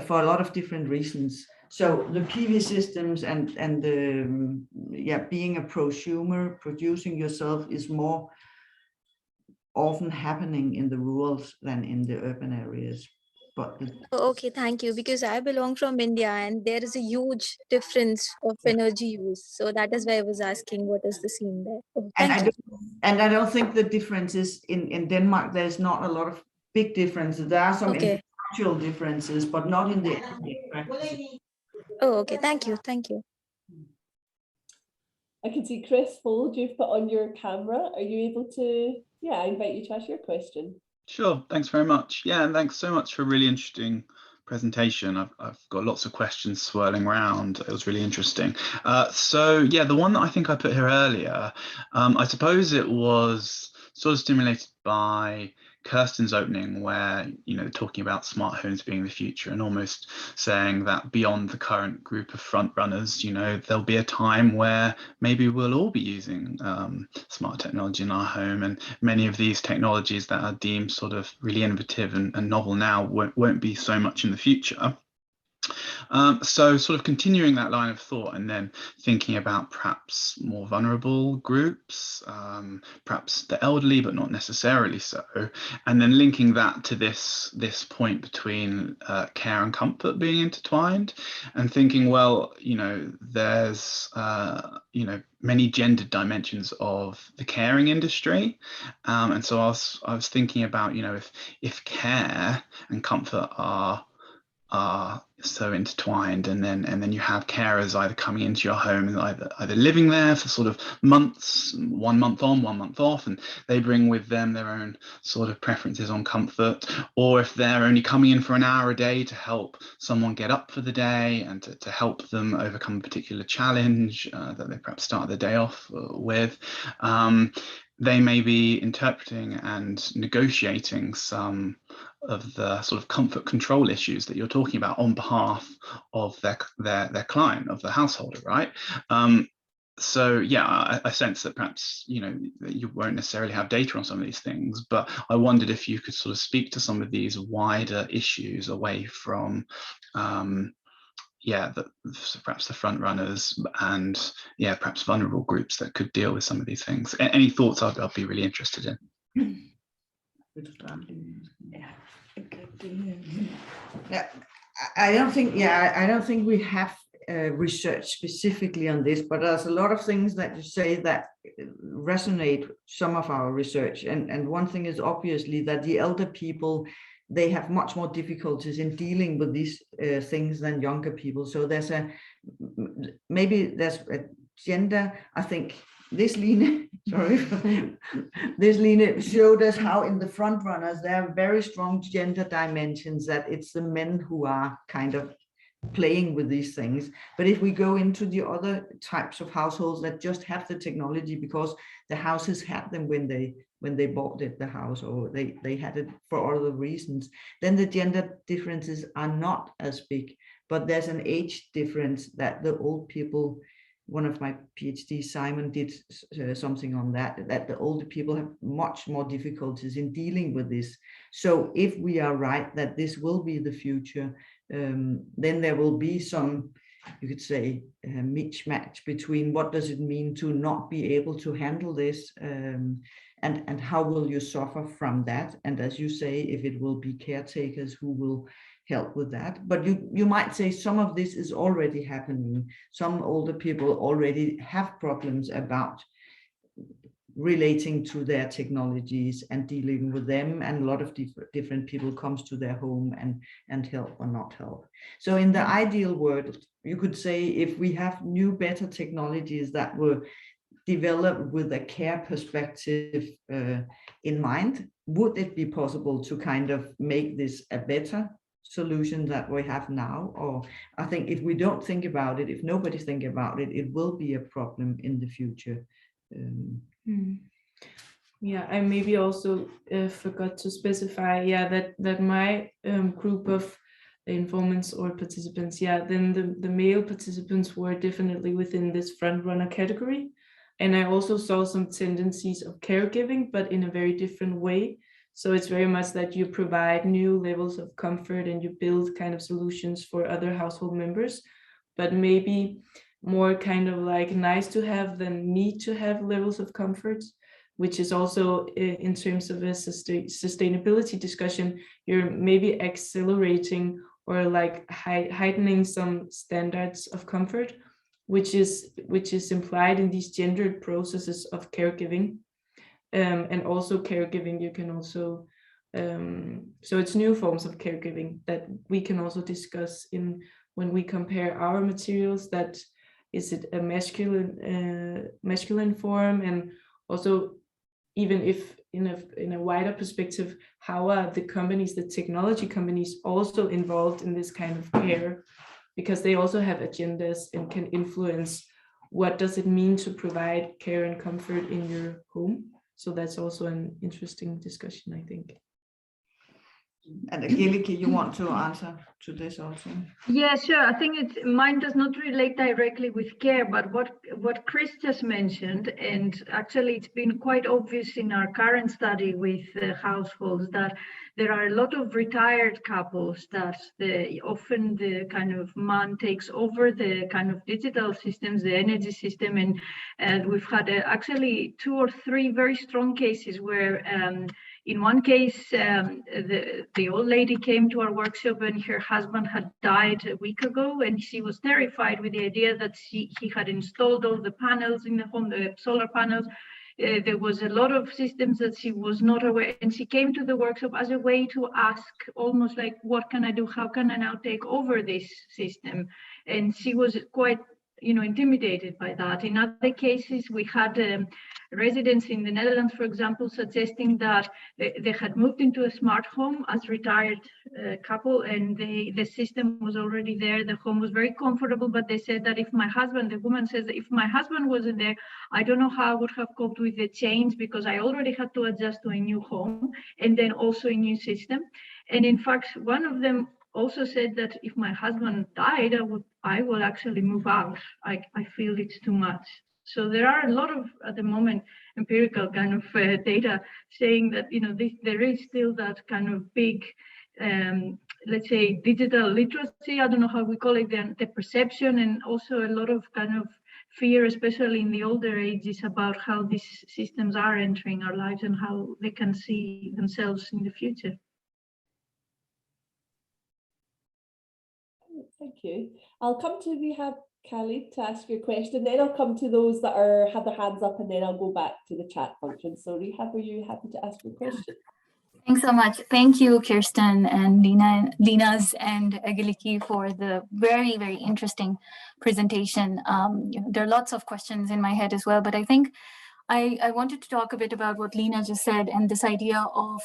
S2: for a lot of different reasons. So the PV systems and being a prosumer, producing yourself is more often happening in the rurals than in the urban areas. But
S7: okay, thank you. Because I belong from India and there is a huge difference of energy use. So that is why I was asking what is the scene there. Oh,
S2: and I don't think the difference is in Denmark. There's not a lot of big differences. There are some actual differences, but not in the practice.
S7: Oh, okay. Thank you. Thank you.
S1: I can see Chris Fold, you've put on your camera. Are you able to, I invite you to ask your question.
S8: Sure, thanks very much. Yeah, and thanks so much for a really interesting presentation. I've got lots of questions swirling around. It was really interesting. So yeah, the one that I think I put here earlier, I suppose it was sort of stimulated by Kirsten's opening, where, you know, talking about smart homes being the future and almost saying that beyond the current group of front runners, you know, there'll be a time where maybe we'll all be using smart technology in our home, and many of these technologies that are deemed sort of really innovative and novel now won't be so much in the future. So sort of continuing that line of thought, and then thinking about perhaps more vulnerable groups, perhaps the elderly, but not necessarily so, and then linking that to this point between care and comfort being intertwined, and thinking, well, you know, there's you know, many gendered dimensions of the caring industry, and so I was thinking about, you know, if care and comfort are so intertwined, and then you have carers either coming into your home and either living there for sort of months, 1 month on, 1 month off, and they bring with them their own sort of preferences on comfort, or if they're only coming in for an hour a day to help someone get up for the day and to help them overcome a particular challenge that they perhaps start the day off with, they may be interpreting and negotiating some of the sort of comfort control issues that you're talking about on behalf of their client, of the householder, right? So yeah, I sense that perhaps, you know, you won't necessarily have data on some of these things, but I wondered if you could sort of speak to some of these wider issues away from yeah, perhaps the front runners and yeah, perhaps vulnerable groups that could deal with some of these things. Any thoughts? I'll be really interested in.
S2: Yeah, I don't think we have research specifically on this, but there's a lot of things that you say that resonate some of our research, and one thing is obviously that the elder people, they have much more difficulties in dealing with these things than younger people. So there's maybe there's a gender. I think this Line, sorry, this Line showed us how in the front runners there are very strong gender dimensions, that it's the men who are kind of playing with these things. But if we go into the other types of households that just have the technology because the houses had them when they bought the house, or they had it for other reasons, then the gender differences are not as big. But there's an age difference that the old people, one of my PhD, Simon, did something on that the older people have much more difficulties in dealing with this. So if we are right that this will be the future, then there will be some, you could say, mismatch between what does it mean to not be able to handle this, and how will you suffer from that? And as you say, if it will be caretakers who will help with that. But you might say some of this is already happening. Some older people already have problems about relating to their technologies and dealing with them, and a lot of different people comes to their home and help or not help. So in the ideal world, you could say, if we have new, better technologies that were developed with a care perspective in mind, would it be possible to kind of make this a better solution that we have now? Or I think if we don't think about it, if nobody think about it, it will be a problem in the future.
S4: Yeah, I maybe also forgot to specify, yeah, that my group of informants or participants, yeah, then the male participants were definitely within this front runner category. And I also saw some tendencies of caregiving, but in a very different way. So it's very much that you provide new levels of comfort and you build kind of solutions for other household members, but maybe more kind of like nice to have than need to have levels of comfort, which is also in terms of a sustainability discussion, you're maybe accelerating or like heightening some standards of comfort, which is implied in these gendered processes of caregiving. And also caregiving, you can also, so it's new forms of caregiving that we can also discuss in when we compare our materials, that is it a masculine form, and also even if in a wider perspective, how are the companies, the technology companies, also involved in this kind of care, because they also have agendas and can influence what does it mean to provide care and comfort in your home. So that's also an interesting discussion, I think.
S2: And Aggeliki, you want to answer to this also?
S5: Yeah, sure. I think mine does not relate directly with care, but what Chris just mentioned, and actually it's been quite obvious in our current study with households that there are a lot of retired couples that often the kind of man takes over the kind of digital systems, the energy system, and we've had actually 2 or 3 very strong cases where in one case, the old lady came to our workshop and her husband had died a week ago, and she was terrified with the idea that he had installed all the panels in the home, the solar panels. There was a lot of systems that she was not aware, and she came to the workshop as a way to ask, almost like, what can I do? How can I now take over this system? And she was quite, intimidated by that. In other cases, we had residents in the Netherlands, for example, suggesting that they had moved into a smart home as retired couple, and the system was already there. The home was very comfortable, but they said that the woman says that if my husband wasn't there, I don't know how I would have coped with the change, because I already had to adjust to a new home and then also a new system. And in fact, one of them also said that if my husband died, I will actually move out. I feel it's too much. So there are a lot of, at the moment, empirical kind of data saying that, there is still that kind of big, let's say, digital literacy. I don't know how we call it, the perception, and also a lot of kind of fear, especially in the older ages, about how these systems are entering our lives and how they can see themselves in the future.
S1: Thank you. We have Khalid to ask your question, then I'll come to those that have their hands up, and then I'll go back to the chat function. So Rehab, are you happy to ask your question?
S9: Thanks so much. Thank you, Kirsten and Linas and Aggeliki, for the very, very interesting presentation. There are lots of questions in my head as well, but I think I wanted to talk a bit about what Lina just said, and this idea of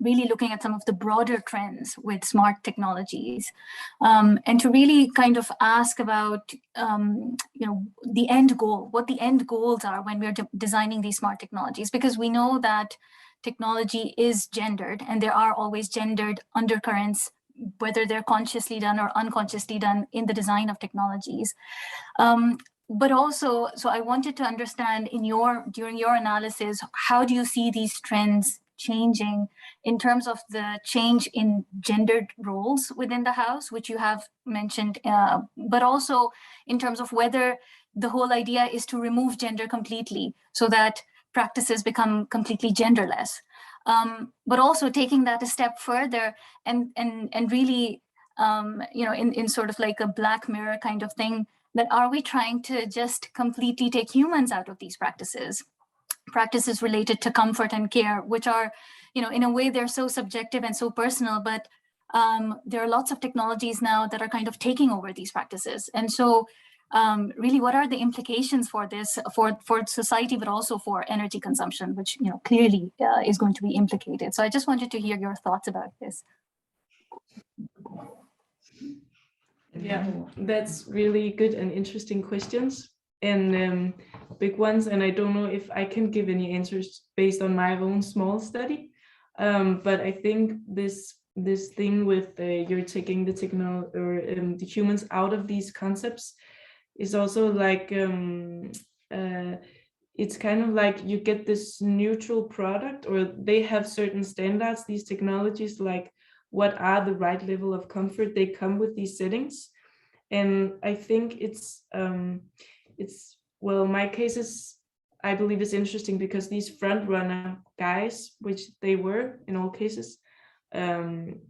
S9: really looking at some of the broader trends with smart technologies, and to really kind of ask about the end goal, what the end goals are when we're designing these smart technologies, because we know that technology is gendered, and there are always gendered undercurrents, whether they're consciously done or unconsciously done in the design of technologies. But also, so I wanted to understand during your analysis, how do you see these trends changing in terms of the change in gendered roles within the house, which you have mentioned, but also in terms of whether the whole idea is to remove gender completely so that practices become completely genderless. But also taking that a step further and really, in sort of like a Black Mirror kind of thing, that are we trying to just completely take humans out of these practices related to comfort and care, which are, in a way they're so subjective and so personal, but there are lots of technologies now that are kind of taking over these practices. And so really, what are the implications for this, for society, but also for energy consumption, which clearly is going to be implicated. So I just wanted to hear your thoughts about this.
S4: Yeah, that's really good and interesting questions, and big ones. And I don't know if I can give any answers based on my own small study, but I think this thing with you're taking the humans out of these concepts is also like it's kind of like you get this neutral product, or they have certain standards, these technologies, like what are the right level of comfort. They come with these settings, and I think it's well, my case is, I believe, is interesting because these front runner guys, which they were in all cases, and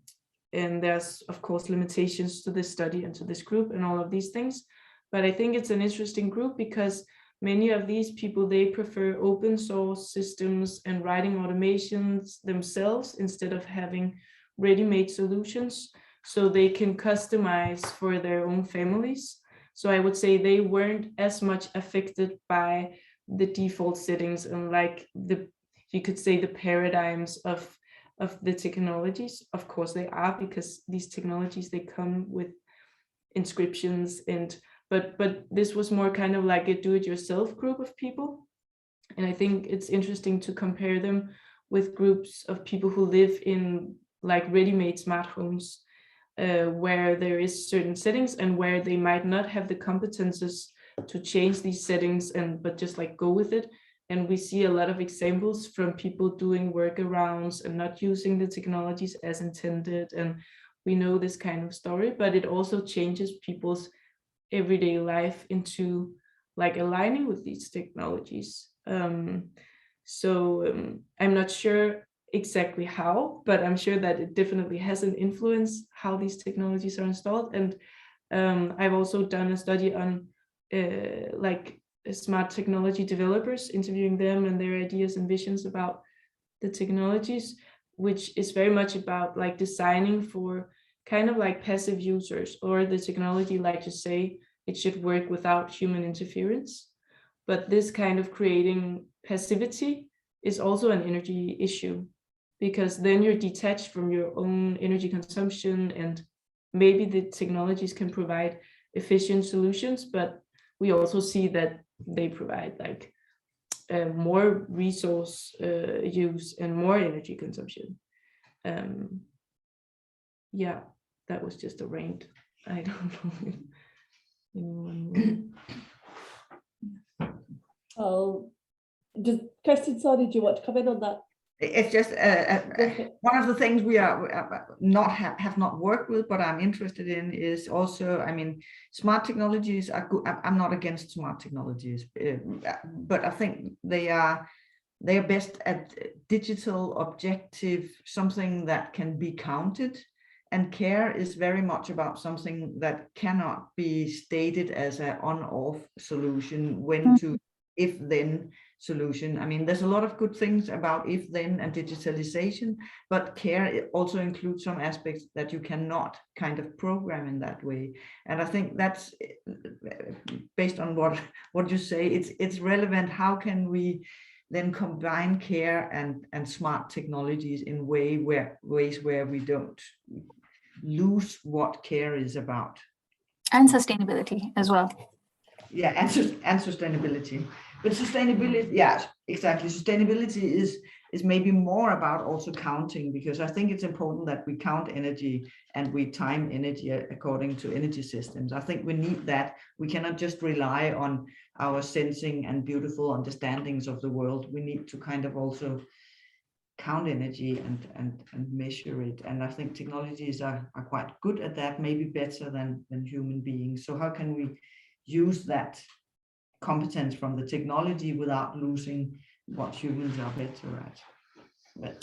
S4: there's of course limitations to this study and to this group and all of these things, but I think it's an interesting group because many of these people, they prefer open source systems and writing automations themselves instead of having ready-made solutions, so they can customize for their own families. So I would say they weren't as much affected by the default settings and like the you could say, the paradigms of the technologies. Of course they are, because these technologies, they come with inscriptions, and but this was more kind of like a do-it-yourself group of people. And I think it's interesting to compare them with groups of people who live in like ready-made smart homes, where there is certain settings and where they might not have the competences to change these settings, but just like go with it. And we see a lot of examples from people doing workarounds and not using the technologies as intended. And we know this kind of story, but it also changes people's everyday life into like aligning with these technologies. So I'm not sure exactly how, but I'm sure that it definitely has an influence how these technologies are installed. And I've also done a study on like smart technology developers, interviewing them and their ideas and visions about the technologies, which is very much about like designing for kind of like passive users, or the technology, like to say, it should work without human interference. But this kind of creating passivity is also an energy issue, because then you're detached from your own energy consumption, and maybe the technologies can provide efficient solutions, but we also see that they provide like more resource use and more energy consumption. Yeah, that was just a rant. I don't know if anyone will.
S1: Oh, Kirsten, sorry, do you want to come in on that?
S2: It's just one of the things we are have not worked with, but I'm interested in is also, I mean, smart technologies are good. I'm not against smart technologies, but I think they are best at digital, objective, something that can be counted. And care is very much about something that cannot be stated as an on-off solution, when to, if then solution. I mean, there's a lot of good things about if then and digitalization, but care also includes some aspects that you cannot kind of program in that way. And I think that's based on what you say, it's relevant. How can we then combine care and smart technologies in ways where we don't lose what care is about?
S9: And sustainability as well.
S2: Yeah, and sustainability. But sustainability, yeah, exactly. Sustainability is maybe more about also counting, because I think it's important that we count energy and we time energy according to energy systems. I think we need that. We cannot just rely on our sensing and beautiful understandings of the world. We need to kind of also count energy and measure it. And I think technologies are quite good at that, maybe better than human beings. So how can we use that competence from the technology without losing what humans are better at? But,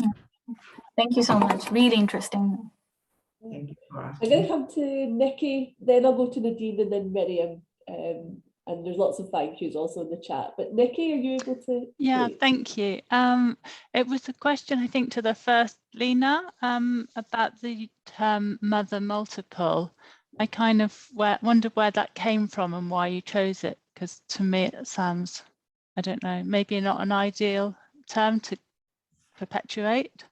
S9: thank you so much. Really interesting.
S2: thank you for
S1: I'm
S2: asking.
S1: going to come to Nikki, then I'll go to Nadine, and then Miriam. And there's lots of thank yous also in the chat. But Nikki, are you able to?
S10: Yeah,
S1: speak?
S10: thank you. It was a question, I think, to the first Lina about the term mother multiple. I kind of wondered where that came from and why you chose it, because to me it sounds, I don't know, maybe not an ideal term to perpetuate.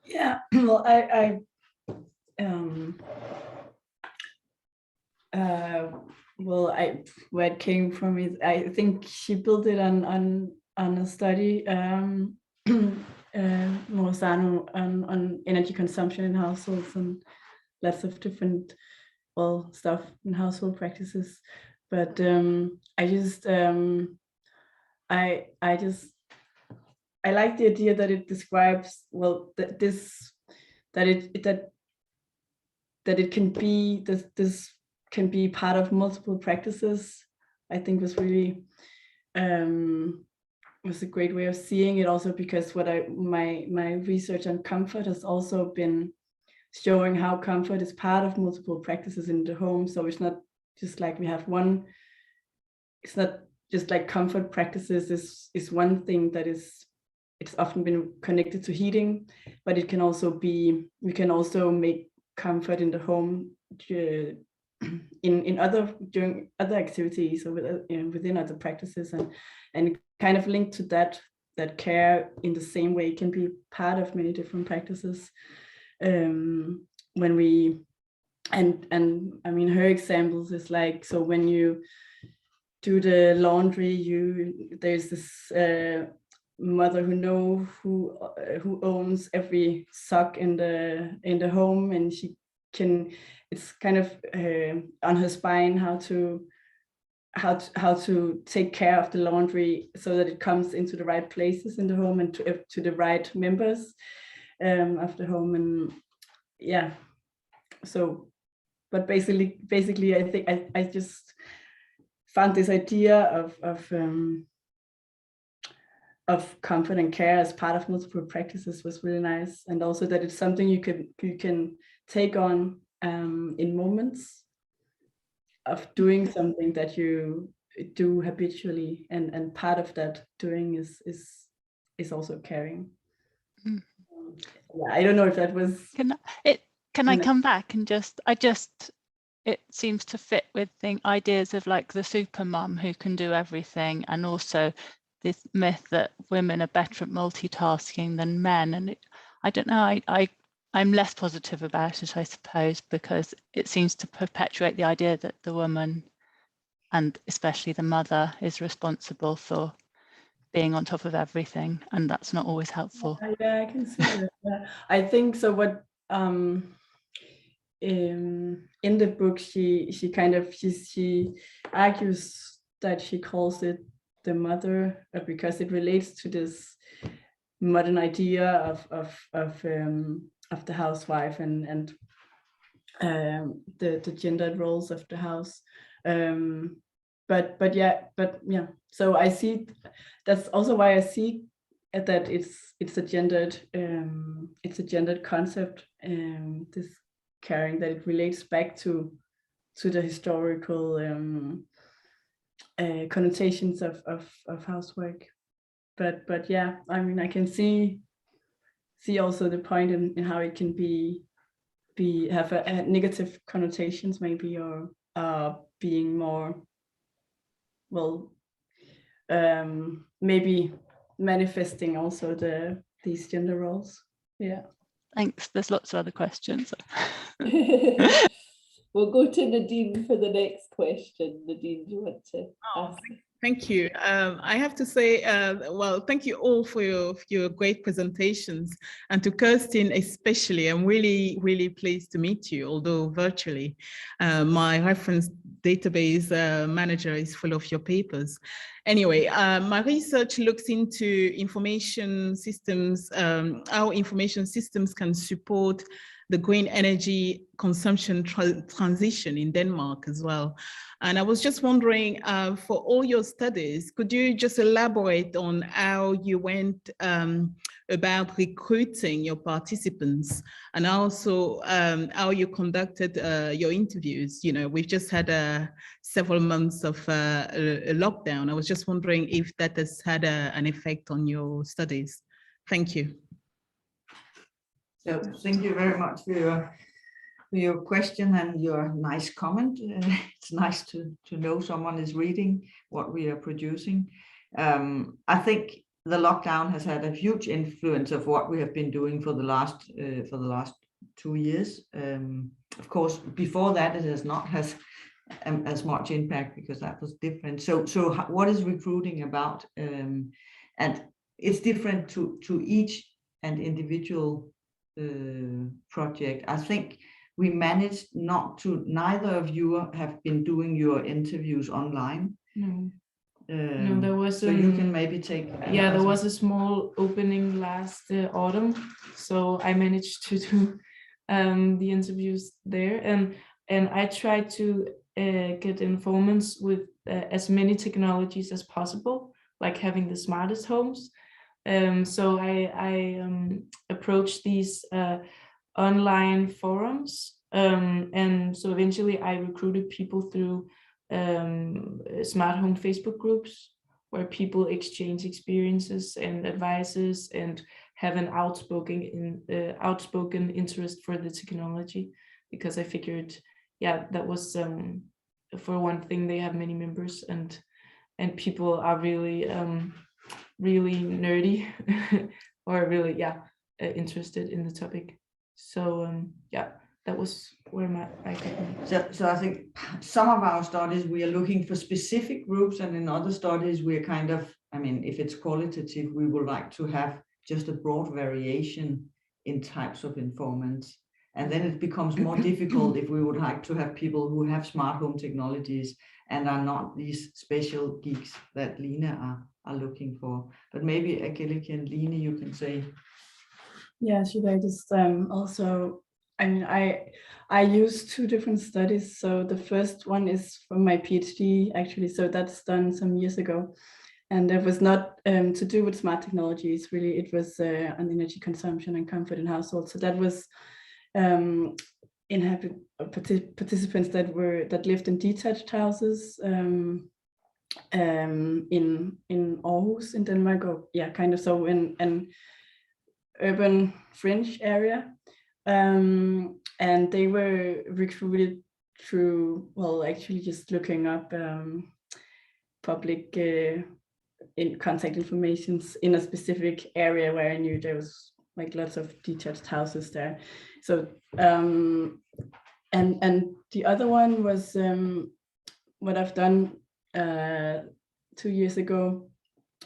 S3: Yeah, well, where it came from is, I think she built it on a study, Morazano, on energy consumption in households and lots of different, well, stuff in household practices. But I like the idea that it describes, well, that it can be, this can be part of multiple practices. I think was really was a great way of seeing it, also because my research on comfort has also been showing how comfort is part of multiple practices in the home. So it's not just like we have one, it's not just like comfort practices is one thing that is, it's often been connected to heating, but it can also be, we can also make comfort in the home during other activities or within other practices, and kind of linked to that that care in the same way can be part of many different practices. When we and I mean, her examples is like, so when you do the laundry, there's this mother who owns every sock in the home, and she can, it's kind of on her spine how to take care of the laundry so that it comes into the right places in the home and to the right members of the home. And yeah, so but basically I think I just found this idea of comfort and care as part of multiple practices was really nice, and also that it's something you can take on in moments of doing something that you do habitually, and part of that doing is also caring.
S10: Mm.
S3: Yeah, I don't know if that was.
S10: Can I come back and it seems to fit with the ideas of like the super mum who can do everything, and also this myth that women are better at multitasking than men. And I don't know, I'm less positive about it, I suppose, because it seems to perpetuate the idea that the woman, and especially the mother, is responsible for being on top of everything, and that's not always helpful.
S3: Yeah, I can see that. Yeah. I think so. What in the book she argues that she calls it the mother because it relates to this modern idea of the housewife and the gendered roles of the house. But yeah. So I see, that's also why I see that it's a gendered concept, this caring, that it relates back to the historical connotations of housework. But yeah, I mean, I can see also the point in how it can have a negative connotations maybe, or being more, well, maybe manifesting also these gender roles. Yeah.
S10: Thanks. There's lots of other questions.
S1: We'll go to Nadine for the next question. Nadine, do you want to ask?
S11: Thank you. I have to say, well, thank you all for your great presentations, and to Kirsten especially. I'm really, really pleased to meet you, although virtually. My reference database manager is full of your papers. Anyway, my research looks into information systems, how information systems can support the green energy consumption transition in Denmark as well. And I was just wondering, for all your studies, could you just elaborate on how you went about recruiting your participants, and also how you conducted your interviews? You know, we've just had several months of a lockdown. I was just wondering if that has had an effect on your studies. Thank you.
S2: So thank you very much for your question and your nice comment. It's nice to know someone is reading what we are producing. I think the lockdown has had a huge influence of what we have been doing for the last 2 years. Of course, before that, it has not had as much impact because that was different. So what is recruiting about? And it's different to each and individual project. I think we managed neither of you have been doing your interviews online.
S4: No. No, there was
S2: so you can maybe take.
S4: Yeah, there was a small opening last autumn, so I managed to do the interviews there, and I tried to get informants with as many technologies as possible, like having the smartest homes. So I approached these online forums, and so eventually I recruited people through smart home Facebook groups where people exchange experiences and advices and have an outspoken interest for the technology, because I figured, yeah, that was for one thing, they have many members, and people are really really nerdy or really interested in the topic. So that was where I got.
S2: So I think some of our studies we are looking for specific groups, and in other studies we are kind of, I mean, if it's qualitative, we would like to have just a broad variation in types of informants. And then it becomes more difficult if we would like to have people who have smart home technologies and are not these special geeks that Lina are looking for. But maybe Aggeliki and Lina, you can say.
S3: Yeah, should I just also, I mean, I use two different studies. So the first one is from my PhD, actually. So that's done some years ago. And it was not to do with smart technologies, really. It was on energy consumption and comfort in households. So that was participants that lived in detached houses in Aarhus in Denmark, or kind of so in an urban fringe area, and they were recruited through, well, actually just looking up public in contact informations in a specific area where I knew there was like lots of detached houses there. So and the other one was what I've done 2 years ago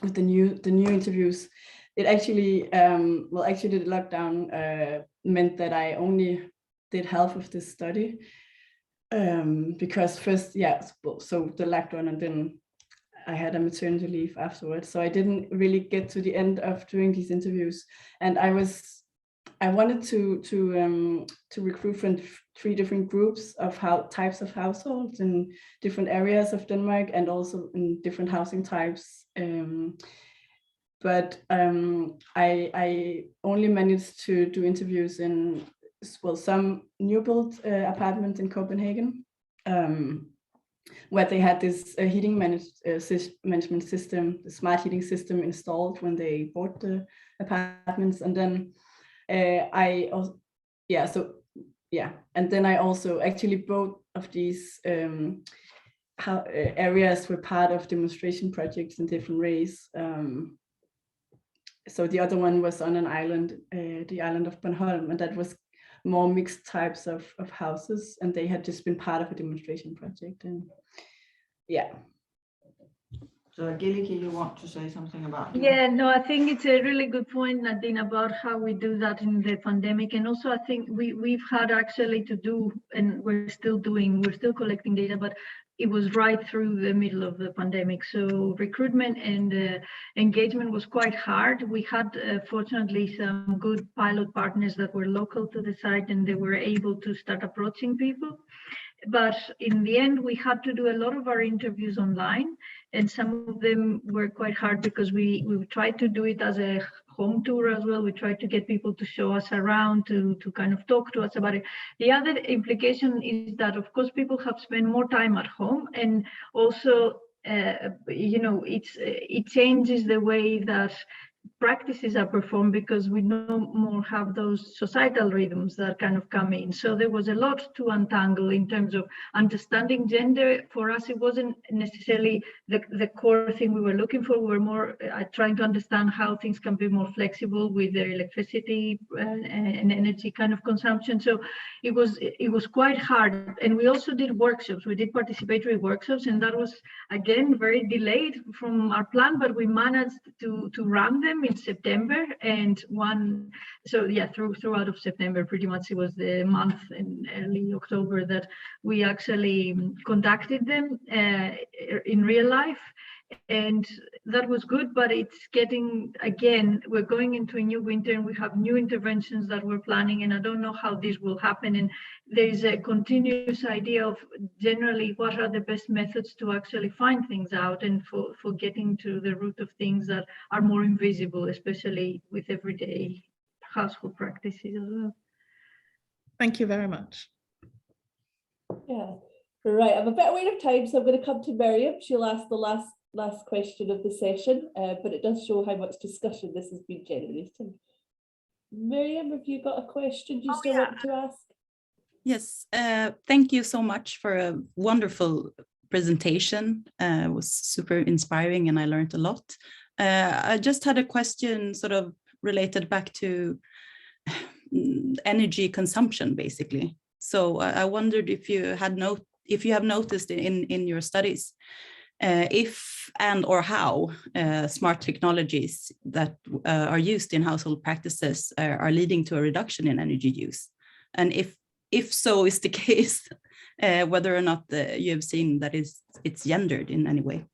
S3: with the new interviews. It actually actually the lockdown meant that I only did half of this study because first so the lockdown, and then I had a maternity leave afterwards, so I didn't really get to the end of doing these interviews. And I wanted to recruit from 3 different groups of types of households in different areas of Denmark, and also in different housing types. But I only managed to do interviews in, well, some new built apartments in Copenhagen, where they had this heating management system, the smart heating system installed when they bought the apartments. And then and then I also actually both of these areas were part of demonstration projects in different ways. So the other one was on an island, the island of Bornholm, and that was more mixed types of houses, and they had just been part of a demonstration project. And
S2: So Aggeliki, you want to say something about?
S5: Yeah, no, I think it's a really good point, Nadine, about how we do that in the pandemic. And also I think we've had actually to do, and we're still collecting data, but it was right through the middle of the pandemic. So recruitment and engagement was quite hard. We had, fortunately, some good pilot partners that were local to the site, and they were able to start approaching people. But in the end, we had to do a lot of our interviews online, and some of them were quite hard because we tried to do it as a home tour as well. We tried to get people to show us around, to kind of talk to us about it. The other implication is that, of course, people have spent more time at home, and also, it changes the way that practices are performed, because we no more have those societal rhythms that kind of come in. So there was a lot to untangle in terms of understanding gender. For us, it wasn't necessarily the core thing we were looking for. We were more trying to understand how things can be more flexible with their electricity and energy kind of consumption. So it was quite hard. And we also did workshops. We did participatory workshops, and that was, again, very delayed from our plan, but we managed to run them in September, and throughout of September, pretty much it was the month in early October that we actually conducted them in real life, and that was good. But it's getting, again, we're going into a new winter, and we have new interventions that we're planning, and I don't know how this will happen. And there's a continuous idea of generally what are the best methods to actually find things out, and for getting to the root of things that are more invisible, especially with everyday household practices as well.
S11: Thank you very much.
S1: Yeah, right. I'm a bit aware of time, so I'm going to come to Miriam. She'll ask the last question of the session, but it does show how much discussion this has been generating. Miriam, have you got a question you still want to ask?
S12: Yes, thank you so much for a wonderful presentation. It was super inspiring and I learned a lot. I just had a question sort of related back to energy consumption, basically. So I wondered if you have noticed in your studies if and or how smart technologies that are used in household practices are leading to a reduction in energy use, and if so is the case, whether or not you have seen that it's gendered in any way.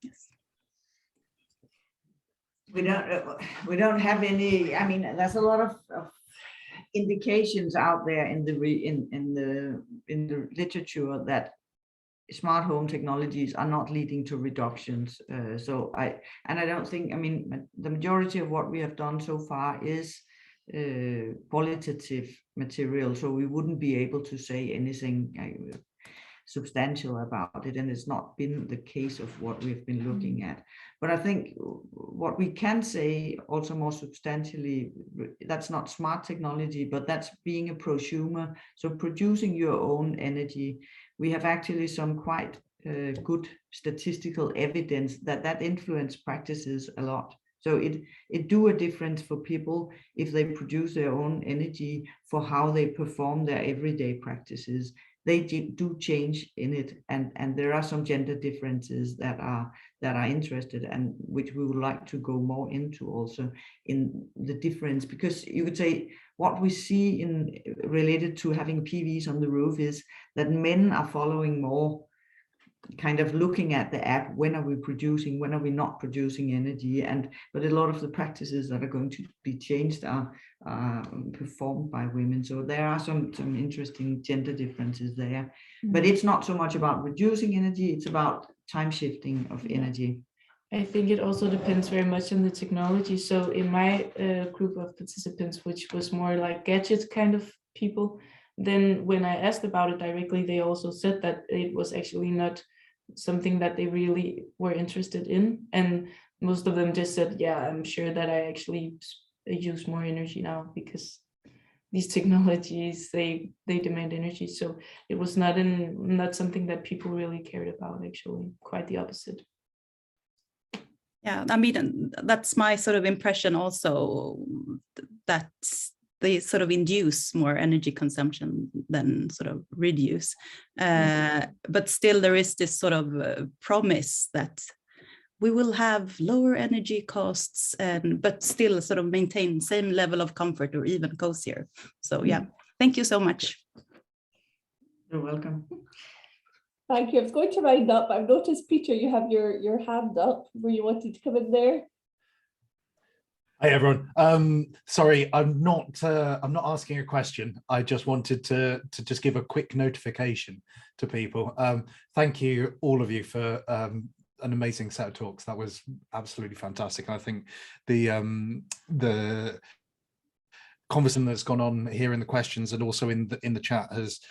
S12: Yes.
S2: We don't have any. I mean, there's a lot of indications out there in the literature that smart home technologies are not leading to reductions. I don't think. I mean, the majority of what we have done so far is qualitative material, so we wouldn't be able to say anything substantial about it, and it's not been the case of what we've been looking at. But I think what we can say also more substantially, that's not smart technology, but that's being a prosumer, so producing your own energy. We have actually some quite good statistical evidence that influence practices a lot. So it do a difference for people if they produce their own energy for how they perform their everyday practices. They do change in it, and there are some gender differences that are interested, and which we would like to go more into also in the difference, because you could say what we see related to having PVs on the roof is that men are following more, kind of looking at the app, when are we producing, when are we not producing energy, but a lot of the practices that are going to be changed are performed by women. So there are some interesting gender differences there, but it's not so much about reducing energy, it's about time shifting of energy.
S4: I think it also depends very much on the technology. So in my group of participants, which was more like gadget kind of people, then when I asked about it directly, they also said that it was actually not something that they really were interested in. And most of them just said, yeah, I'm sure that I actually use more energy now because these technologies, they demand energy. So it was not something that people really cared about, actually, quite the opposite.
S12: Yeah, I mean, that's my sort of impression also, that they sort of induce more energy consumption than sort of reduce. But still there is this sort of promise that we will have lower energy costs, but still sort of maintain same level of comfort or even cozier. So yeah, thank you so much.
S2: You're welcome.
S1: Thank you. I was going to round up, but I've noticed, Peter, you have your hand up where you wanted to come in there.
S13: Hi everyone. Sorry, I'm not asking a question. I just wanted to just give a quick notification to people. Thank you, all of you, for an amazing set of talks. That was absolutely fantastic. And I think the conversation that's gone on here in the questions and also in the chat has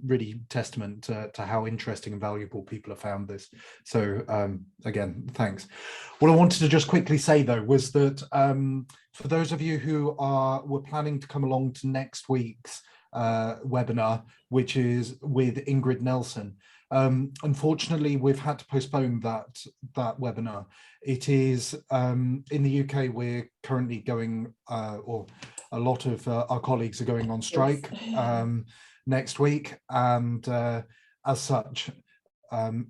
S13: really testament to how interesting and valuable people have found this. So again, thanks. What I wanted to just quickly say though was that for those of you who were planning to come along to next week's webinar, which is with Ingrid Nelson, unfortunately we've had to postpone that webinar. It is in the UK, we're currently going or a lot of our colleagues are going on strike next week, and as such,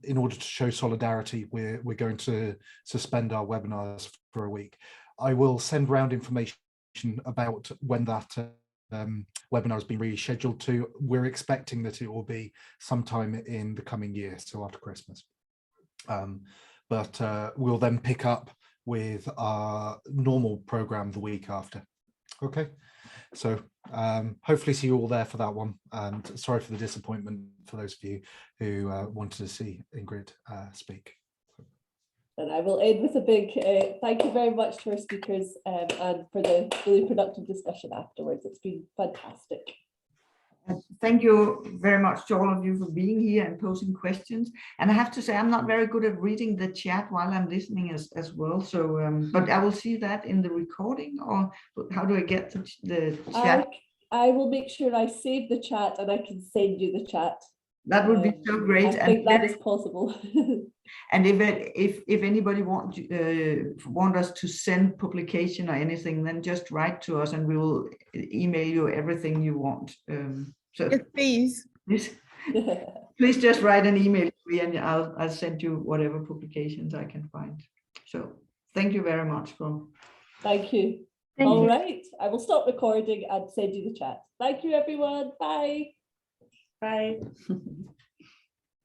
S13: in order to show solidarity, we're going to suspend our webinars for a week. I will send round information about when that webinar has been rescheduled to. We're expecting that it will be sometime in the coming year, so after Christmas. But we'll then pick up with our normal program the week after. Okay, so hopefully see you all there for that one, and sorry for the disappointment for those of you who wanted to see Ingrid speak.
S1: And I will end with a big thank you very much to our speakers and for the really productive discussion afterwards. It's been fantastic.
S2: Thank you very much to all of you for being here and posing questions. And I have to say, I'm not very good at reading the chat while I'm listening as well. So, but I will see that in the recording, or how do I get to the chat?
S1: I will make sure I save the chat and I can send you the chat.
S2: That would be so great.
S1: I think that is possible.
S2: And if anybody want us to send publication or anything, then just write to us and we will email you everything you want. So
S11: yes, please.
S2: Please just write an email to me and I'll send you whatever publications I can find. So thank you very much for.
S1: Thank you. All right, I will stop recording and send you the chat. Thank you, everyone. Bye.
S3: Bye.